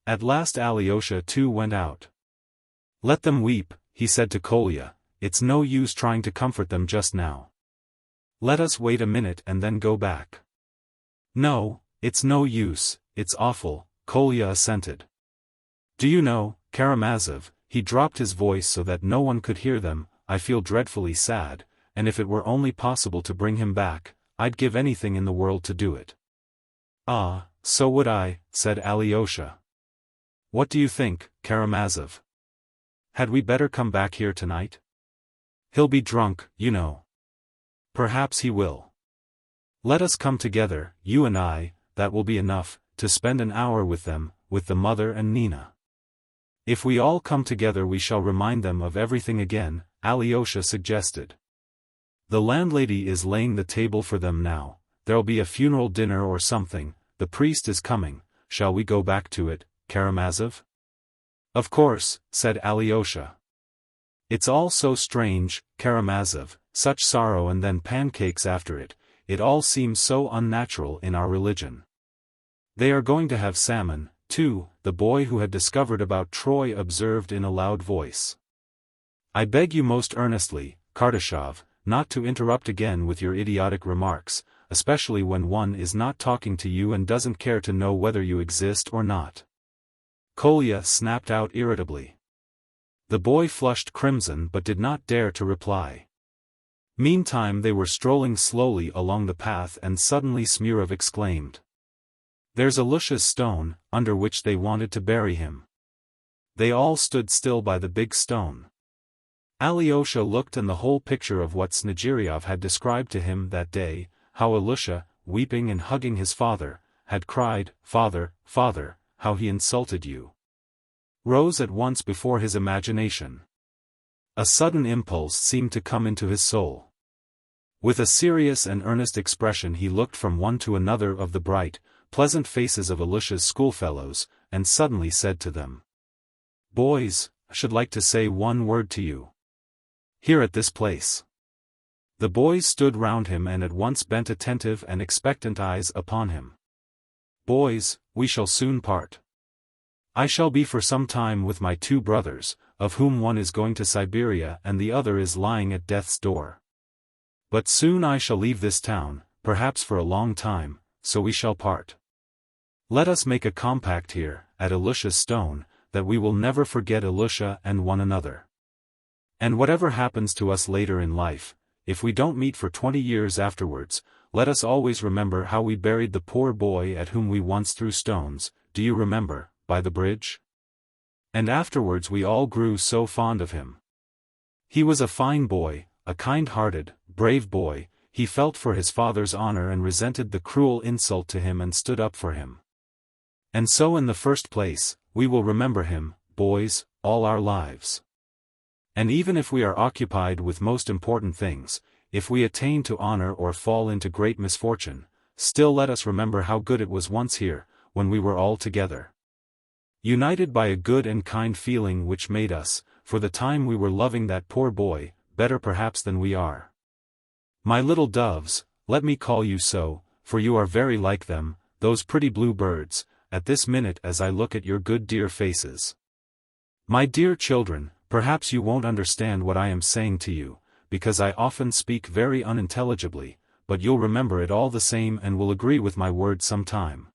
At last Alyosha too went out. Let them weep, he said to Kolya, it's no use trying to comfort them just now. Let us wait a minute and then go back. No, it's no use, it's awful, Kolya assented. Do you know, Karamazov, he dropped his voice so that no one could hear them, I feel dreadfully sad, and if it were only possible to bring him back, I'd give anything in the world to do it. Ah, so would I, said Alyosha. What do you think, Karamazov? Had we better come back here tonight? He'll be drunk, you know. Perhaps he will. Let us come together, you and I, that will be enough, to spend an hour with them, with the mother and Nina. If we all come together we shall remind them of everything again, Alyosha suggested. The landlady is laying the table for them now, there'll be a funeral dinner or something, the priest is coming, shall we go back to it, Karamazov? Of course, said Alyosha. It's all so strange, Karamazov, such sorrow and then pancakes after it, it all seems so unnatural in our religion. They are going to have salmon, too, the boy who had discovered about Troy observed in a loud voice. I beg you most earnestly, Kardashov, not to interrupt again with your idiotic remarks, especially when one is not talking to you and doesn't care to know whether you exist or not. Kolya snapped out irritably. The boy flushed crimson but did not dare to reply. Meantime they were strolling slowly along the path and suddenly Smurov exclaimed. There's Ilusha's stone, under which they wanted to bury him. They all stood still by the big stone. Alyosha looked and the whole picture of what Snegiryov had described to him that day, how Ilusha, weeping and hugging his father, had cried, Father, Father, how he insulted you, rose at once before his imagination. A sudden impulse seemed to come into his soul. With a serious and earnest expression he looked from one to another of the bright, pleasant faces of Ilusha's schoolfellows, and suddenly said to them, Boys, I should like to say one word to you. Here at this place. The boys stood round him and at once bent attentive and expectant eyes upon him. Boys, we shall soon part. I shall be for some time with my two brothers, of whom one is going to Siberia and the other is lying at death's door. But soon I shall leave this town, perhaps for a long time, so we shall part. Let us make a compact here, at Ilusha's stone, that we will never forget Ilusha and one another. And whatever happens to us later in life, if we don't meet for 20 years afterwards, let us always remember how we buried the poor boy at whom we once threw stones, do you remember, by the bridge? And afterwards we all grew so fond of him. He was a fine boy, a kind-hearted, brave boy, he felt for his father's honor and resented the cruel insult to him and stood up for him. And so in the first place, we will remember him, boys, all our lives. And even if we are occupied with most important things, if we attain to honor or fall into great misfortune, still let us remember how good it was once here, when we were all together. United by a good and kind feeling which made us, for the time we were loving that poor boy, better perhaps than we are. My little doves, let me call you so, for you are very like them, those pretty blue birds, at this minute as I look at your good dear faces. My dear children, perhaps you won't understand what I am saying to you, because I often speak very unintelligibly, but you'll remember it all the same and will agree with my words some time.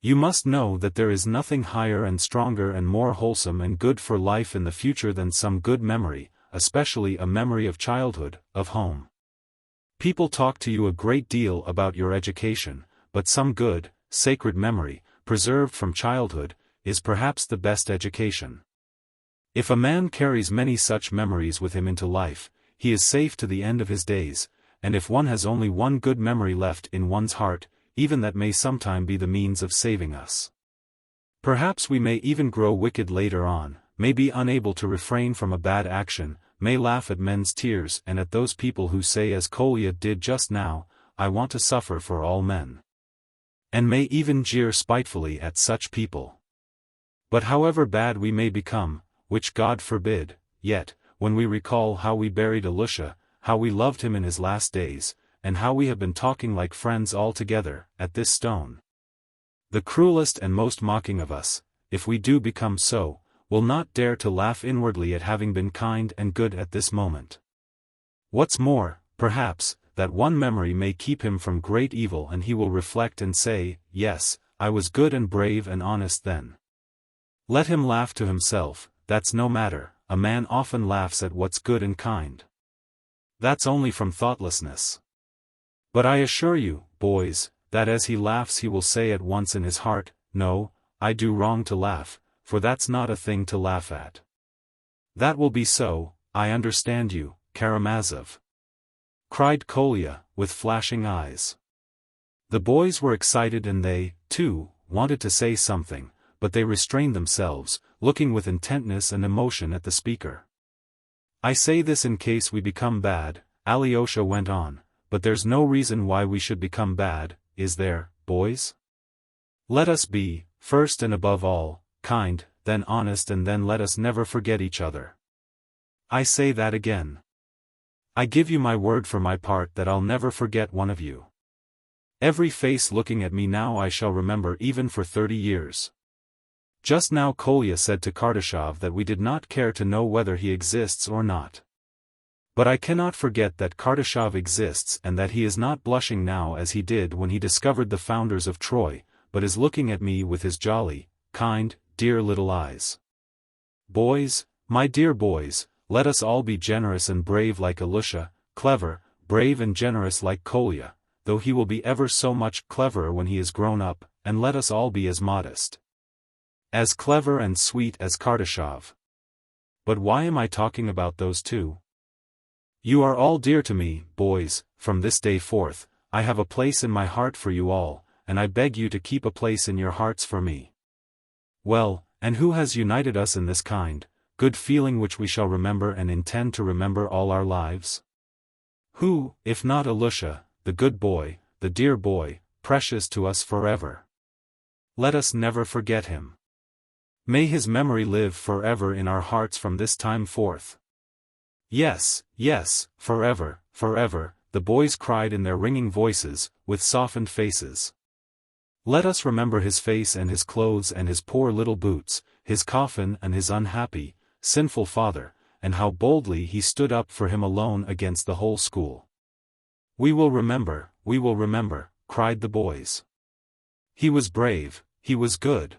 You must know that there is nothing higher and stronger and more wholesome and good for life in the future than some good memory, especially a memory of childhood, of home. People talk to you a great deal about your education, but some good, sacred memory, preserved from childhood, is perhaps the best education. If a man carries many such memories with him into life, he is safe to the end of his days, and if one has only one good memory left in one's heart, even that may sometime be the means of saving us. Perhaps we may even grow wicked later on, may be unable to refrain from a bad action, may laugh at men's tears and at those people who say as Kolya did just now, I want to suffer for all men. and may even jeer spitefully at such people. But however bad we may become, which God forbid, yet, when we recall how we buried Ilusha, how we loved him in his last days, and how we have been talking like friends all together, at this stone, the cruelest and most mocking of us, if we do become so, will not dare to laugh inwardly at having been kind and good at this moment. What's more, perhaps, that one memory may keep him from great evil, and he will reflect and say, yes, I was good and brave and honest then. Let him laugh to himself, that's no matter, a man often laughs at what's good and kind. That's only from thoughtlessness. But I assure you, boys, that as he laughs he will say at once in his heart, no, I do wrong to laugh, for that's not a thing to laugh at. That will be so, I understand you, Karamazov, cried Kolya, with flashing eyes. The boys were excited and they, too, wanted to say something, but they restrained themselves, looking with intentness and emotion at the speaker. I say this in case we become bad, Alyosha went on, but there's no reason why we should become bad, is there, boys? Let us be, first and above all, kind, then honest, and then let us never forget each other. I say that again. I give you my word for my part that I'll never forget one of you. Every face looking at me now I shall remember even for 30 years. Just now Kolya said to Kardashov that we did not care to know whether he exists or not. But I cannot forget that Kardashov exists and that he is not blushing now as he did when he discovered the founders of Troy, but is looking at me with his jolly, kind, dear little eyes. Boys, my dear boys, let us all be generous and brave like Ilusha, clever, brave and generous like Kolya, though he will be ever so much cleverer when he is grown up, and let us all be as modest, as clever and sweet as Kardashov. But why am I talking about those two? You are all dear to me, boys, from this day forth, I have a place in my heart for you all, and I beg you to keep a place in your hearts for me. Well, and who has united us in this kind, good feeling which we shall remember and intend to remember all our lives? Who, if not Ilusha, the good boy, the dear boy, precious to us forever? Let us never forget him. May his memory live forever in our hearts from this time forth. Yes, yes, forever, forever, the boys cried in their ringing voices, with softened faces. Let us remember his face and his clothes and his poor little boots, his coffin and his unhappy, sinful father, and how boldly he stood up for him alone against the whole school. We will remember, cried the boys. He was brave, he was good.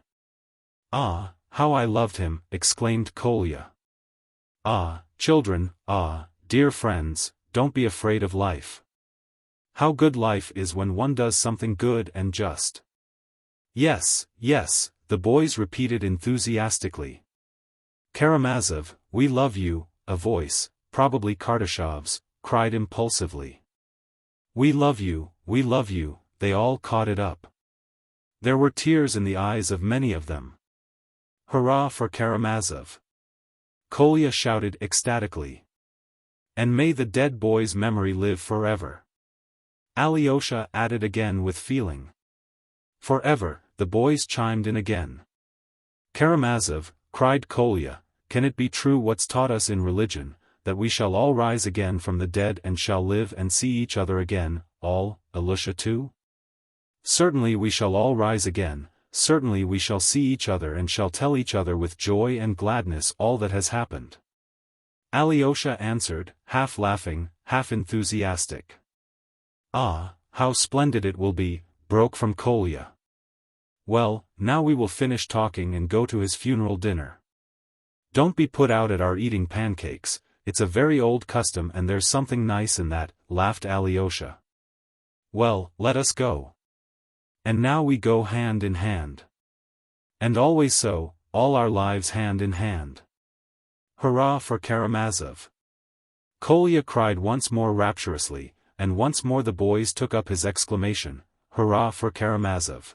Ah, how I loved him, exclaimed Kolya. Ah, children, ah, dear friends, don't be afraid of life. How good life is when one does something good and just. Yes, yes, the boys repeated enthusiastically. Karamazov, we love you, a voice, probably Kardashov's, cried impulsively. We love you, they all caught it up. There were tears in the eyes of many of them. Hurrah for Karamazov! Kolya shouted ecstatically. And may the dead boy's memory live forever. Alyosha added again with feeling. Forever, the boys chimed in again. Karamazov, cried Kolya, can it be true what's taught us in religion, that we shall all rise again from the dead and shall live and see each other again, all, Ilusha too? Certainly we shall all rise again, certainly we shall see each other and shall tell each other with joy and gladness all that has happened. Alyosha answered, half laughing, half enthusiastic. Ah, how splendid it will be, broke from Kolya. Well, now we will finish talking and go to his funeral dinner. Don't be put out at our eating pancakes, it's a very old custom and there's something nice in that, laughed Alyosha. Well, let us go. And now we go hand in hand. And always so, all our lives hand in hand. Hurrah for Karamazov! Kolya cried once more rapturously, and once more the boys took up his exclamation, Hurrah for Karamazov!